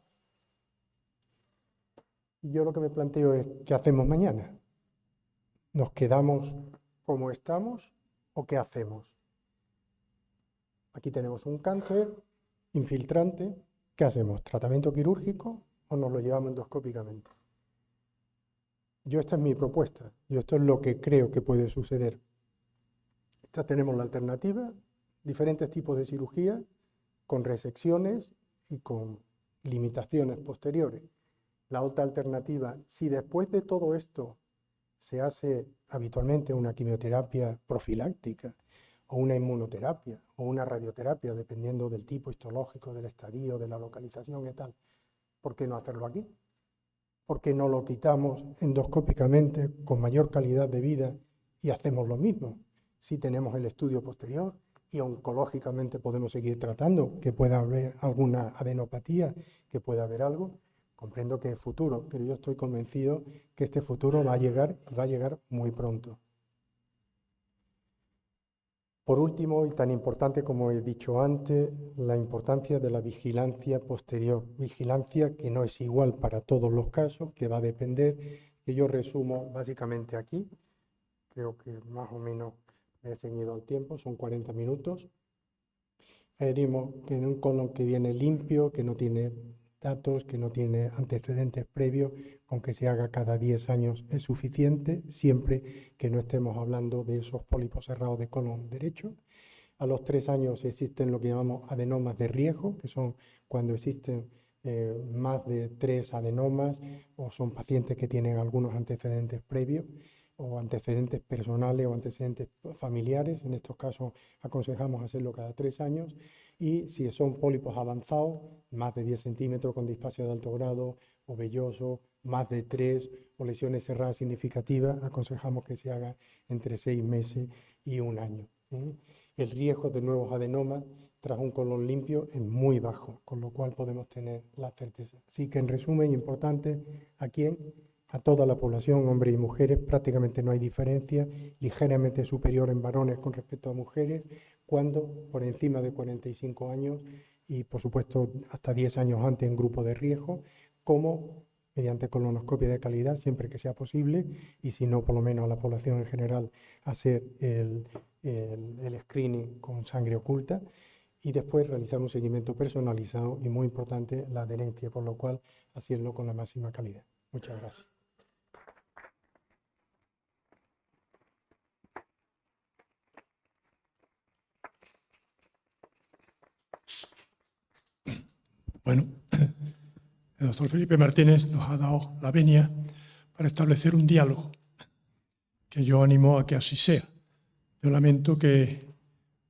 S2: Y yo lo que me planteo es, ¿qué hacemos mañana? ¿Nos quedamos como estamos o qué hacemos? Aquí tenemos un cáncer infiltrante. ¿Qué hacemos? ¿Tratamiento quirúrgico o nos lo llevamos endoscópicamente? Esta es mi propuesta. Esto es lo que creo que puede suceder. Tenemos la alternativa, diferentes tipos de cirugía, con resecciones y con limitaciones posteriores. La otra alternativa, si después de todo esto se hace habitualmente una quimioterapia profiláctica o una inmunoterapia o una radioterapia, dependiendo del tipo histológico, del estadio, de la localización y tal, ¿por qué no hacerlo aquí? ¿Por qué no lo quitamos endoscópicamente con mayor calidad de vida y hacemos lo mismo? Si tenemos el estudio posterior y oncológicamente podemos seguir tratando, que pueda haber alguna adenopatía, que pueda haber algo, comprendo que es futuro, pero yo estoy convencido que este futuro va a llegar y va a llegar muy pronto. Por último, y tan importante como he dicho antes, la importancia de la vigilancia posterior. Vigilancia que no es igual para todos los casos, que va a depender, que yo resumo básicamente aquí. Creo que más o menos me he ceñido al tiempo, son 40 minutos. Herimos que en un colon que viene limpio, que no tiene datos, que no tiene antecedentes previos, con que se haga cada 10 años es suficiente, siempre que no estemos hablando de esos pólipos cerrados de colon derecho. A los 3 años existen lo que llamamos adenomas de riesgo, que son cuando existen más de 3 adenomas o son pacientes que tienen algunos antecedentes previos o antecedentes personales o antecedentes familiares. En estos casos aconsejamos hacerlo cada 3 años. Y si son pólipos avanzados, más de 10 centímetros con displasia de alto grado o velloso, más de 3 o lesiones cerradas significativas, aconsejamos que se haga entre 6 meses y 1 año. El riesgo de nuevos adenomas tras un colon limpio es muy bajo, con lo cual podemos tener la certeza. Así que en resumen, importante, ¿a quién? A toda la población, hombres y mujeres, prácticamente no hay diferencia, ligeramente superior en varones con respecto a mujeres, cuando por encima de 45 años y por supuesto hasta 10 años antes en grupo de riesgo, como mediante colonoscopia de calidad siempre que sea posible, y si no, por lo menos a la población en general, hacer el screening con sangre oculta y después realizar un seguimiento personalizado y, muy importante, la adherencia, por lo cual hacerlo con la máxima calidad. Muchas gracias.
S1: Bueno, el doctor Felipe Martínez nos ha dado la venia para establecer un diálogo, que yo animo a que así sea. Yo lamento que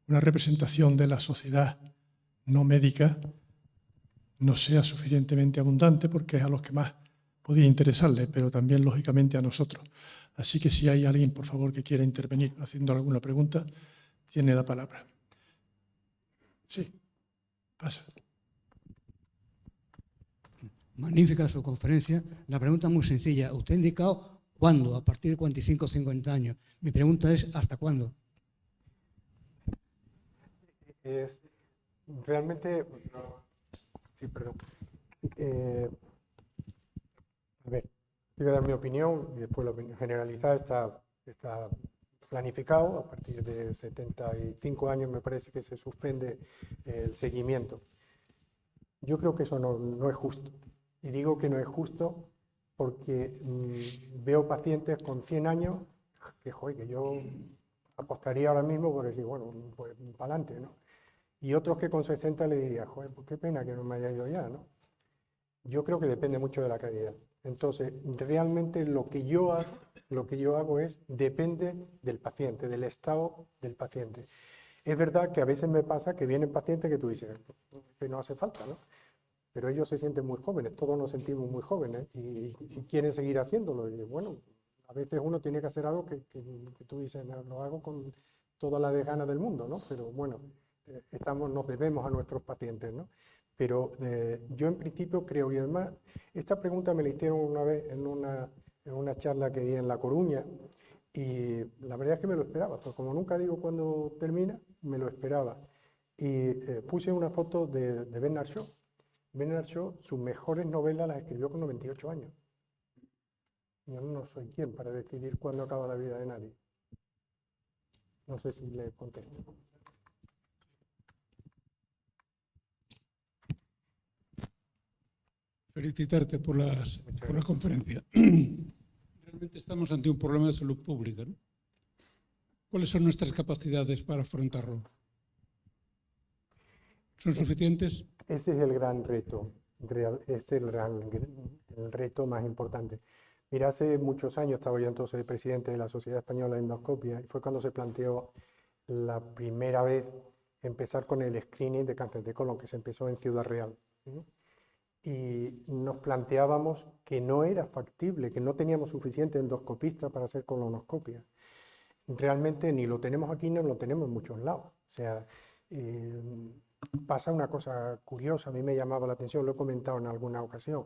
S1: una representación de la sociedad no médica no sea suficientemente abundante, porque es a los que más podía interesarle, pero también, lógicamente, a nosotros. Así que si hay alguien, por favor, que quiera intervenir haciendo alguna pregunta, tiene la palabra. Sí, pasa.
S3: Magnífica su conferencia. La pregunta es muy sencilla. Usted ha indicado cuándo, a partir de 45 o 50 años. Mi pregunta es, ¿hasta cuándo?
S2: Es realmente... Sí, perdón. A ver, voy a dar mi opinión y después la opinión generalizada. Está planificado. A partir de 75 años me parece que se suspende el seguimiento. Yo creo que eso no es justo. Y digo que no es justo porque veo pacientes con 100 años que, joder, que yo apostaría ahora mismo por decir, bueno, pues para adelante, ¿no? Y otros que con 60 le diría, joder, pues qué pena que no me haya ido ya, ¿no? Yo creo que depende mucho de la calidad. Entonces, realmente lo que yo hago es, depende del paciente, del estado del paciente. Es verdad que a veces me pasa que vienen pacientes que tú dices, que no hace falta, ¿no? Pero ellos se sienten muy jóvenes, todos nos sentimos muy jóvenes y quieren seguir haciéndolo. Y bueno, a veces uno tiene que hacer algo que tú dices, no, lo hago con toda la ganas del mundo, ¿no? Pero bueno, nos debemos a nuestros pacientes, ¿no? Pero yo en principio creo, y además, esta pregunta me la hicieron una vez en una charla que di en La Coruña, y la verdad es que me lo esperaba, pues como nunca digo cuando termina, me lo esperaba. Y puse una foto de Bernard Shaw. Bernard Shaw, sus mejores novelas las escribió con 98 años. Yo no soy quien para decidir cuándo acaba la vida de nadie. No sé si le contesto.
S4: Felicitarte por la conferencia. Realmente estamos ante un problema de salud pública, ¿no? ¿Cuáles son nuestras capacidades para afrontarlo? ¿Son suficientes?
S2: Ese es el gran reto, es el reto más importante. Mira, hace muchos años estaba yo entonces presidente de la Sociedad Española de Endoscopia y fue cuando se planteó la primera vez empezar con el screening de cáncer de colon, que se empezó en Ciudad Real. Y nos planteábamos que no era factible, que no teníamos suficiente endoscopistas para hacer colonoscopia. Realmente ni lo tenemos aquí ni lo tenemos en muchos lados. O sea, pasa una cosa curiosa, a mí me llamaba la atención, lo he comentado en alguna ocasión.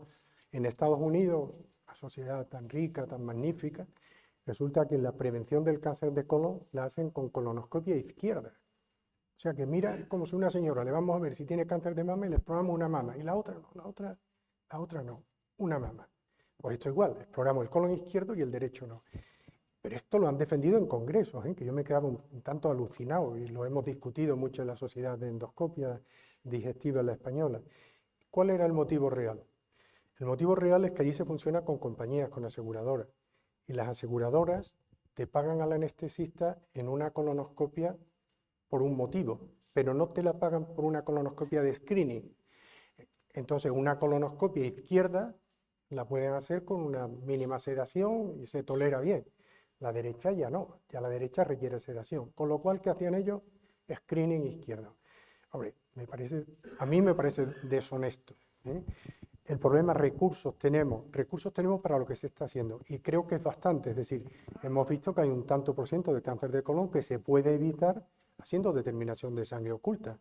S2: En Estados Unidos, una sociedad tan rica, tan magnífica, resulta que la prevención del cáncer de colon la hacen con colonoscopia izquierda. O sea que mira, es como si una señora le vamos a ver si tiene cáncer de mama y le exploramos una mama y la otra no, la otra no, una mama. Pues esto igual, exploramos el colon izquierdo y el derecho no. Pero esto lo han defendido en congresos, que yo me quedaba un tanto alucinado y lo hemos discutido mucho en la Sociedad de Endoscopia Digestiva en la Española. ¿Cuál era el motivo real? El motivo real es que allí se funciona con compañías, con aseguradoras. Y las aseguradoras te pagan al anestesista en una colonoscopia por un motivo, pero no te la pagan por una colonoscopia de screening. Entonces, una colonoscopia izquierda la pueden hacer con una mínima sedación y se tolera bien. La derecha ya no, ya la derecha requiere sedación. Con lo cual, ¿qué hacían ellos? Screening izquierdo. Hombre, a mí me parece deshonesto. El problema, recursos tenemos para lo que se está haciendo y creo que es bastante. Es decir, hemos visto que hay un tanto por ciento de cáncer de colon que se puede evitar haciendo determinación de sangre oculta.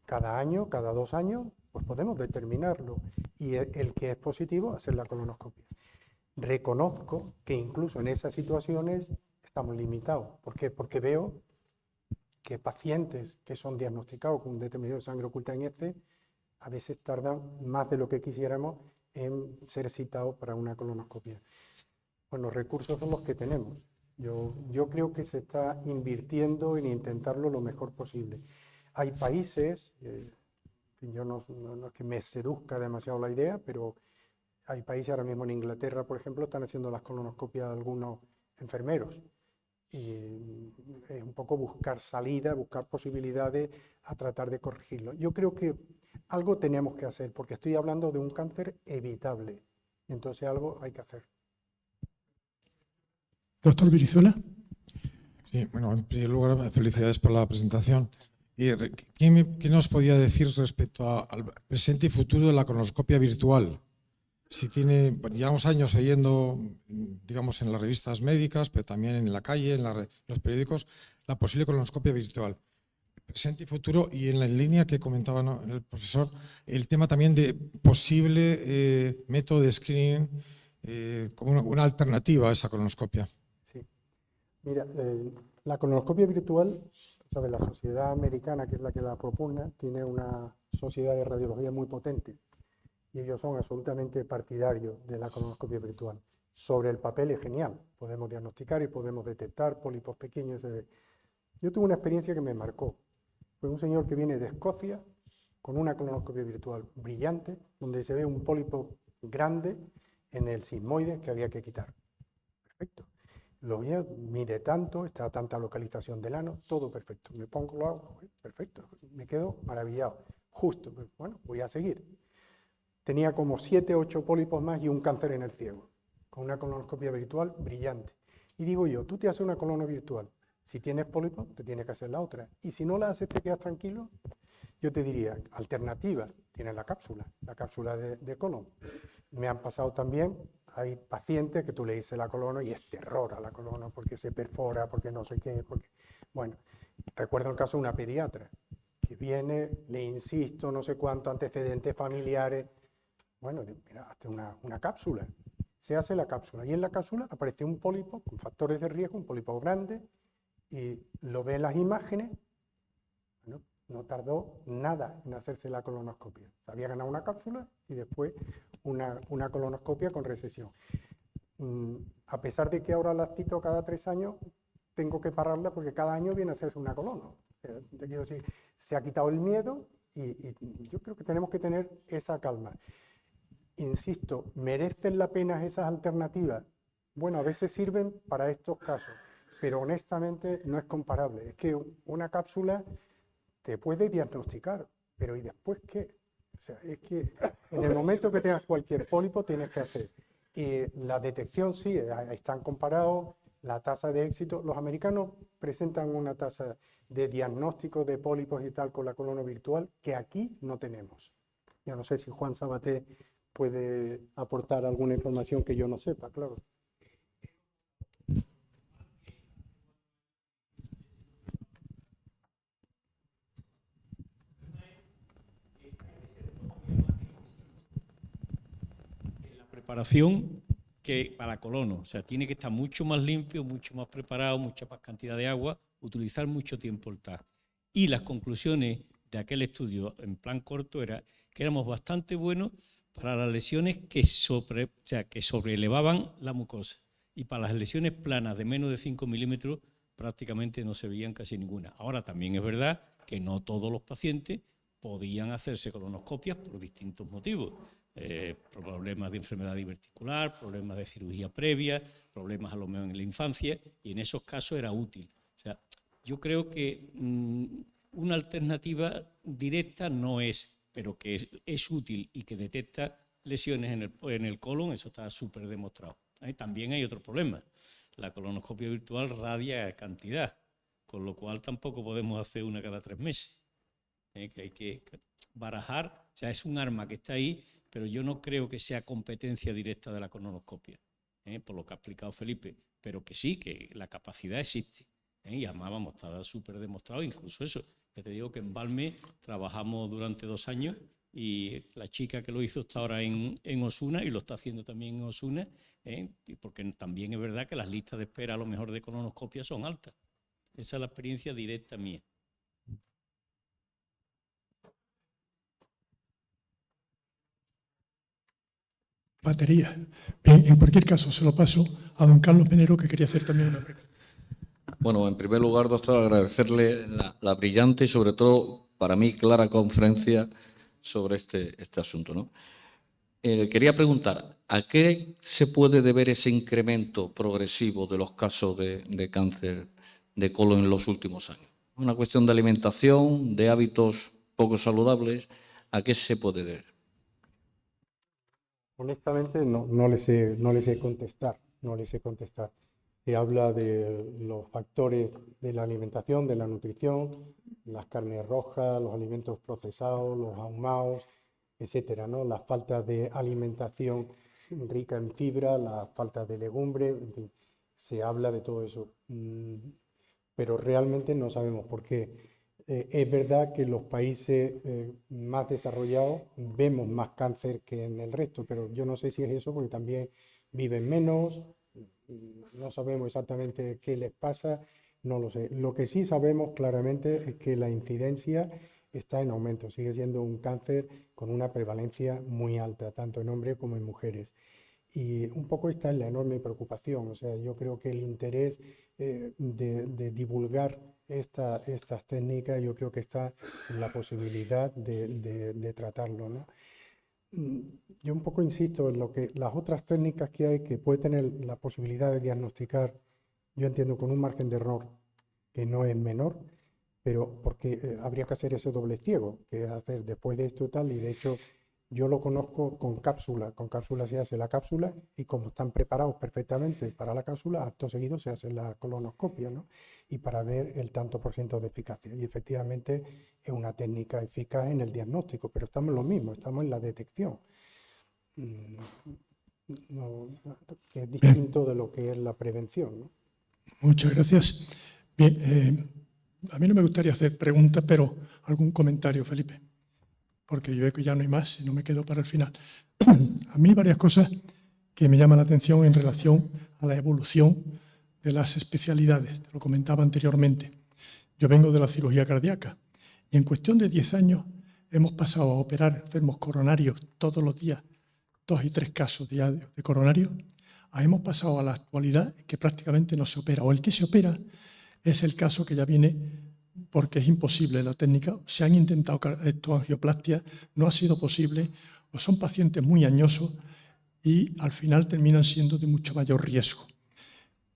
S2: Cada año, cada 2 años, pues podemos determinarlo. Y el que es positivo, hacer la colonoscopia. Reconozco que incluso en esas situaciones estamos limitados. ¿Por qué? Porque veo que pacientes que son diagnosticados con un determinado de sangre oculta en ECE a veces tardan más de lo que quisiéramos en ser citado para una colonoscopia. Pues los recursos son los que tenemos. Yo creo que se está invirtiendo en intentarlo lo mejor posible. Hay países, yo no es que me seduzca demasiado la idea, pero hay países ahora mismo en Inglaterra, por ejemplo, están haciendo las colonoscopias algunos enfermeros. Y es un poco buscar salida, buscar posibilidades a tratar de corregirlo. Yo creo que algo tenemos que hacer, porque estoy hablando de un cáncer evitable. Entonces algo hay que hacer.
S1: Doctor Virizuela.
S5: Sí, bueno, en primer lugar, felicidades por la presentación. ¿Qué nos podía decir respecto al presente y futuro de la colonoscopia virtual? Si tiene, llevamos años oyendo, digamos, en las revistas médicas, pero también en la calle, en los periódicos, la posible colonoscopia virtual. Presente y futuro, y en la línea que comentaba, ¿no?, el profesor, el tema también de posible método de screening como una alternativa a esa colonoscopia.
S2: Sí. Mira, la colonoscopia virtual, ¿sabes? La sociedad americana, que es la que la propugna, tiene una sociedad de radiología muy potente y ellos son absolutamente partidarios de la colonoscopia virtual. Sobre el papel es genial, podemos diagnosticar y podemos detectar pólipos pequeños. Yo tuve una experiencia que me marcó. Fue un señor que viene de Escocia con una colonoscopia virtual brillante, donde se ve un pólipo grande en el sigmoide que había que quitar. Perfecto. Lo vi, mide tanto, está a tanta localización del ano, todo perfecto. Me pongo, lo hago, perfecto. Me quedo maravillado. Justo, bueno, voy a seguir. Tenía como 7 o 8 pólipos más y un cáncer en el ciego, con una colonoscopia virtual brillante. Y digo yo, tú te haces una colono virtual. Si tienes pólipos, te tienes que hacer la otra. Y si no la haces, te quedas tranquilo. Yo te diría, alternativa, tienes la cápsula de colon. Me han pasado también, hay pacientes que tú le dices la colono y es terror a la colono porque se perfora, porque no sé qué. Bueno, recuerdo el caso de una pediatra que viene, le insisto, no sé cuánto, antecedentes familiares. Bueno, mira, hazte una cápsula. Se hace la cápsula y en la cápsula aparece un pólipo con factores de riesgo, un pólipo grande, y lo ve en las imágenes. Bueno, no tardó nada en hacerse la colonoscopia. Se había ganado una cápsula y después una colonoscopia con resección. A pesar de que ahora la cito cada 3 años, tengo que pararla porque cada año viene a hacerse una colono. Te quiero decir, se ha quitado el miedo y yo creo que tenemos que tener esa calma. Insisto, ¿merecen la pena esas alternativas? Bueno, a veces sirven para estos casos, pero honestamente no es comparable. Es que una cápsula te puede diagnosticar, pero ¿y después qué? O sea, es que en el momento que tengas cualquier pólipo tienes que hacer. Y la detección sí, están comparados, la tasa de éxito. Los americanos presentan una tasa de diagnóstico de pólipos y tal con la colono virtual que aquí no tenemos. Yo no sé si Juan Sabaté puede aportar alguna información que yo no sepa, claro.
S6: La preparación que para colono, o sea, tiene que estar mucho más limpio, mucho más preparado, mucha más cantidad de agua, utilizar mucho tiempo el TAC. Y las conclusiones de aquel estudio en plan corto era que éramos bastante buenos para las lesiones que sobreelevaban la mucosa, y para las lesiones planas de menos de 5 milímetros prácticamente no se veían casi ninguna. Ahora también es verdad que no todos los pacientes podían hacerse colonoscopias por distintos motivos. Problemas de enfermedad diverticular, problemas de cirugía previa, problemas a lo mejor en la infancia, y en esos casos era útil. O sea, yo creo que una alternativa directa no es, pero que es útil y que detecta lesiones en el colon, eso está súper demostrado. También hay otro problema. La colonoscopia virtual radia cantidad, con lo cual tampoco podemos hacer una cada 3 meses. Que hay que barajar, o sea, es un arma que está ahí, pero yo no creo que sea competencia directa de la colonoscopia, por lo que ha explicado Felipe, pero que sí, que la capacidad existe. Y además, vamos, está súper demostrado, incluso eso. Ya te digo que en Balme trabajamos durante 2 años y la chica que lo hizo está ahora en Osuna y lo está haciendo también en Osuna, porque también es verdad que las listas de espera a lo mejor de colonoscopia son altas. Esa es la experiencia directa mía.
S1: Batería. Bien, en cualquier caso, se lo paso a don Carlos Melero, que quería hacer también una pregunta.
S7: Bueno, en primer lugar, doctor, agradecerle la brillante y, sobre todo, para mí, clara conferencia sobre este asunto, ¿no? Quería preguntar, ¿a qué se puede deber ese incremento progresivo de los casos de cáncer de colon en los últimos años? ¿Una cuestión de alimentación, de hábitos poco saludables? ¿A qué se puede deber?
S2: Honestamente, no les sé contestar, Se habla de los factores de la alimentación, de la nutrición, las carnes rojas, los alimentos procesados, los ahumados, etcétera, ¿no? La falta de alimentación rica en fibra, la falta de legumbre, en fin, se habla de todo eso, pero realmente no sabemos por qué. Es verdad que en los países más desarrollados vemos más cáncer que en el resto, pero yo no sé si es eso porque también viven menos, no sabemos exactamente qué les pasa, no lo sé. Lo que sí sabemos claramente es que la incidencia está en aumento, sigue siendo un cáncer con una prevalencia muy alta, tanto en hombres como en mujeres. Y un poco esta es la enorme preocupación, o sea, yo creo que el interés de divulgar estas técnicas, yo creo que está en la posibilidad de tratarlo, ¿no? Yo un poco insisto en lo que las otras técnicas que hay que puede tener la posibilidad de diagnosticar, yo entiendo con un margen de error que no es menor, pero porque habría que hacer ese doble ciego, que es hacer después de esto y tal, y de hecho yo lo conozco con cápsula se hace la cápsula y como están preparados perfectamente para la cápsula, acto seguido se hace la colonoscopia, ¿no? Y para ver el tanto por ciento de eficacia. Y efectivamente es una técnica eficaz en el diagnóstico, pero estamos en lo mismo, estamos en la detección, que es distinto de lo que es la prevención, ¿no?
S1: Muchas gracias. Bien, a mí no me gustaría hacer preguntas, pero algún comentario, Felipe, porque yo veo que ya no hay más y no me quedo para el final. A mí varias cosas que me llaman la atención en relación a la evolución de las especialidades, te lo comentaba anteriormente. Yo vengo de la cirugía cardíaca y en cuestión de 10 años hemos pasado a operar enfermos coronarios todos los días, 2 y 3 casos diarios de coronarios, hemos pasado a la actualidad que prácticamente no se opera, o el que se opera es el caso que ya viene porque es imposible la técnica. Se han intentado angioplastias, no ha sido posible, o son pacientes muy añosos y al final terminan siendo de mucho mayor riesgo.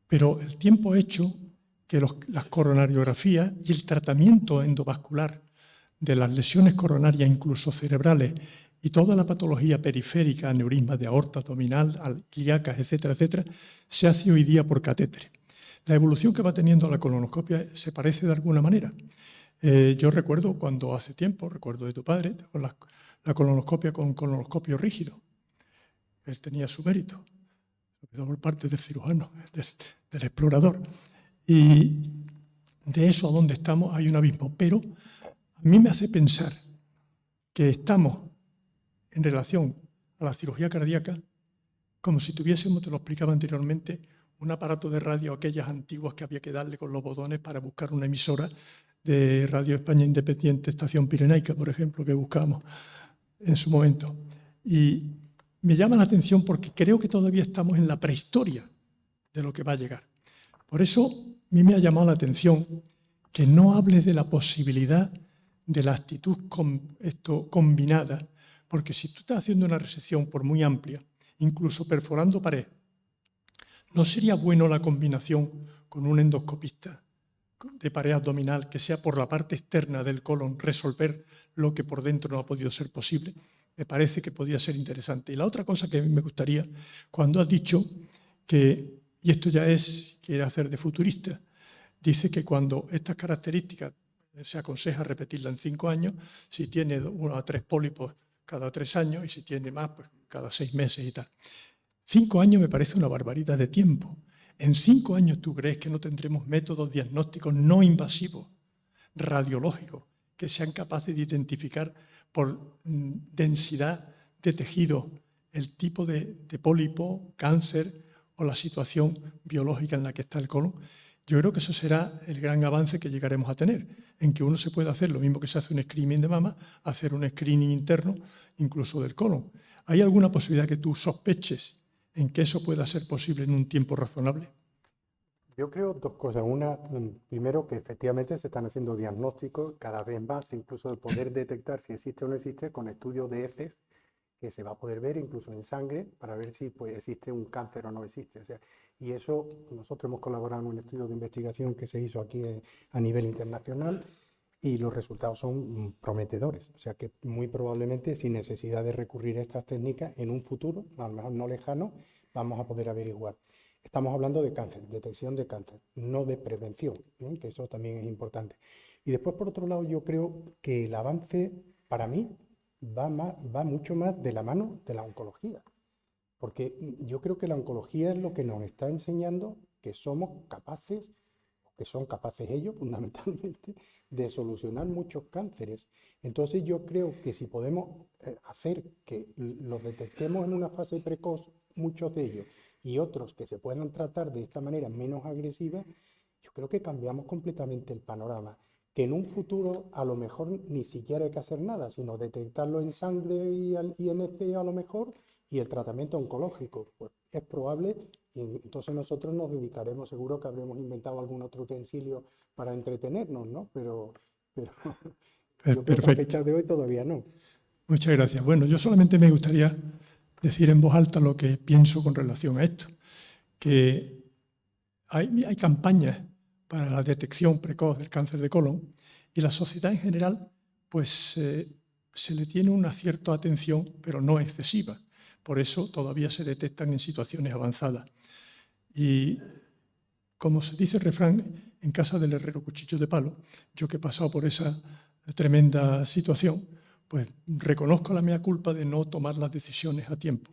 S1: Pero el tiempo ha hecho que las coronariografías y el tratamiento endovascular de las lesiones coronarias, incluso cerebrales, y toda la patología periférica, aneurisma de aorta abdominal, ilíacas, etcétera, etcétera, se hace hoy día por catéteres. La evolución que va teniendo la colonoscopia se parece de alguna manera. Yo recuerdo cuando hace tiempo, recuerdo de tu padre, con la colonoscopia con colonoscopio rígido. Él tenía su mérito, por parte del cirujano, del explorador. Y de eso a donde estamos hay un abismo. Pero a mí me hace pensar que estamos en relación a la cirugía cardíaca como si tuviésemos, te lo explicaba anteriormente, un aparato de radio, aquellas antiguas que había que darle con los botones para buscar una emisora de Radio España Independiente, Estación Pirenaica, por ejemplo, que buscamos en su momento. Y me llama la atención porque creo que todavía estamos en la prehistoria de lo que va a llegar. Por eso a mí me ha llamado la atención que no hables de la posibilidad de la actitud combinada, porque si tú estás haciendo una resección por muy amplia, incluso perforando pared, ¿no sería bueno la combinación con un endoscopista de pared abdominal que sea por la parte externa del colon resolver lo que por dentro no ha podido ser posible? Me parece que podría ser interesante. Y la otra cosa que a mí me gustaría, cuando has dicho que, y esto ya es, quiere hacer de futurista, dice que cuando estas características se aconseja repetirla en 5 años, si tiene 1 a 3 pólipos cada 3 años y si tiene más, pues cada 6 meses y tal. 5 años me parece una barbaridad de tiempo. ¿En 5 años tú crees que no tendremos métodos diagnósticos no invasivos, radiológicos, que sean capaces de identificar por densidad de tejido el tipo de pólipo, cáncer o la situación biológica en la que está el colon? Yo creo que eso será el gran avance que llegaremos a tener, en que uno se puede hacer lo mismo que se hace un screening de mama, hacer un screening interno, incluso del colon. ¿Hay alguna posibilidad que tú sospeches en que eso pueda ser posible en un tiempo razonable?
S2: Yo creo dos cosas. Una, primero, que efectivamente se están haciendo diagnósticos cada vez más, incluso de poder detectar si existe o no existe con estudios de heces, que se va a poder ver incluso en sangre para ver si pues, existe un cáncer o no existe. O sea, y eso, nosotros hemos colaborado en un estudio de investigación que se hizo aquí a nivel internacional y los resultados son prometedores. O sea que muy probablemente, sin necesidad de recurrir a estas técnicas, en un futuro, a lo mejor no lejano, vamos a poder averiguar. Estamos hablando de cáncer, detección de cáncer, no de prevención, que eso también es importante. Y después, por otro lado, yo creo que el avance, para mí, va mucho más de la mano de la oncología. Porque yo creo que la oncología es lo que nos está enseñando que somos capaces, que son capaces ellos fundamentalmente, de solucionar muchos cánceres. Entonces yo creo que si podemos hacer que los detectemos en una fase precoz, muchos de ellos, y otros que se puedan tratar de esta manera menos agresiva, yo creo que cambiamos completamente el panorama. Que en un futuro a lo mejor ni siquiera hay que hacer nada, sino detectarlo en sangre y en heces a lo mejor, y el tratamiento oncológico, pues es probable, y entonces nosotros nos dedicaremos, seguro que habremos inventado algún otro utensilio para entretenernos, ¿no? Pero yo creo que a fecha de hoy todavía no.
S1: Muchas gracias. Bueno, yo solamente me gustaría decir en voz alta lo que pienso con relación a esto, que hay campañas para la detección precoz del cáncer de colon y la sociedad en general pues se le tiene una cierta atención, pero no excesiva. Por eso todavía se detectan en situaciones avanzadas. Y como se dice el refrán, en casa del herrero cuchillo de palo, yo que he pasado por esa tremenda situación, pues reconozco la mea culpa de no tomar las decisiones a tiempo.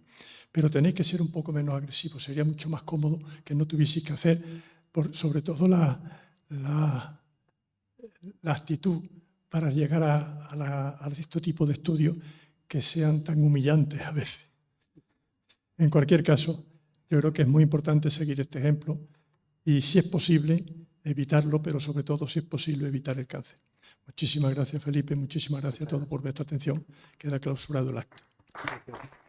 S1: Pero tenéis que ser un poco menos agresivos. Sería mucho más cómodo que no tuvieseis que hacer, sobre todo la actitud para llegar a este tipo de estudios que sean tan humillantes a veces. En cualquier caso, yo creo que es muy importante seguir este ejemplo y, si es posible, evitarlo, pero sobre todo, si es posible, evitar el cáncer. Muchísimas gracias, Felipe. Muchísimas gracias a todos por vuestra atención. Queda clausurado el acto.
S2: Gracias.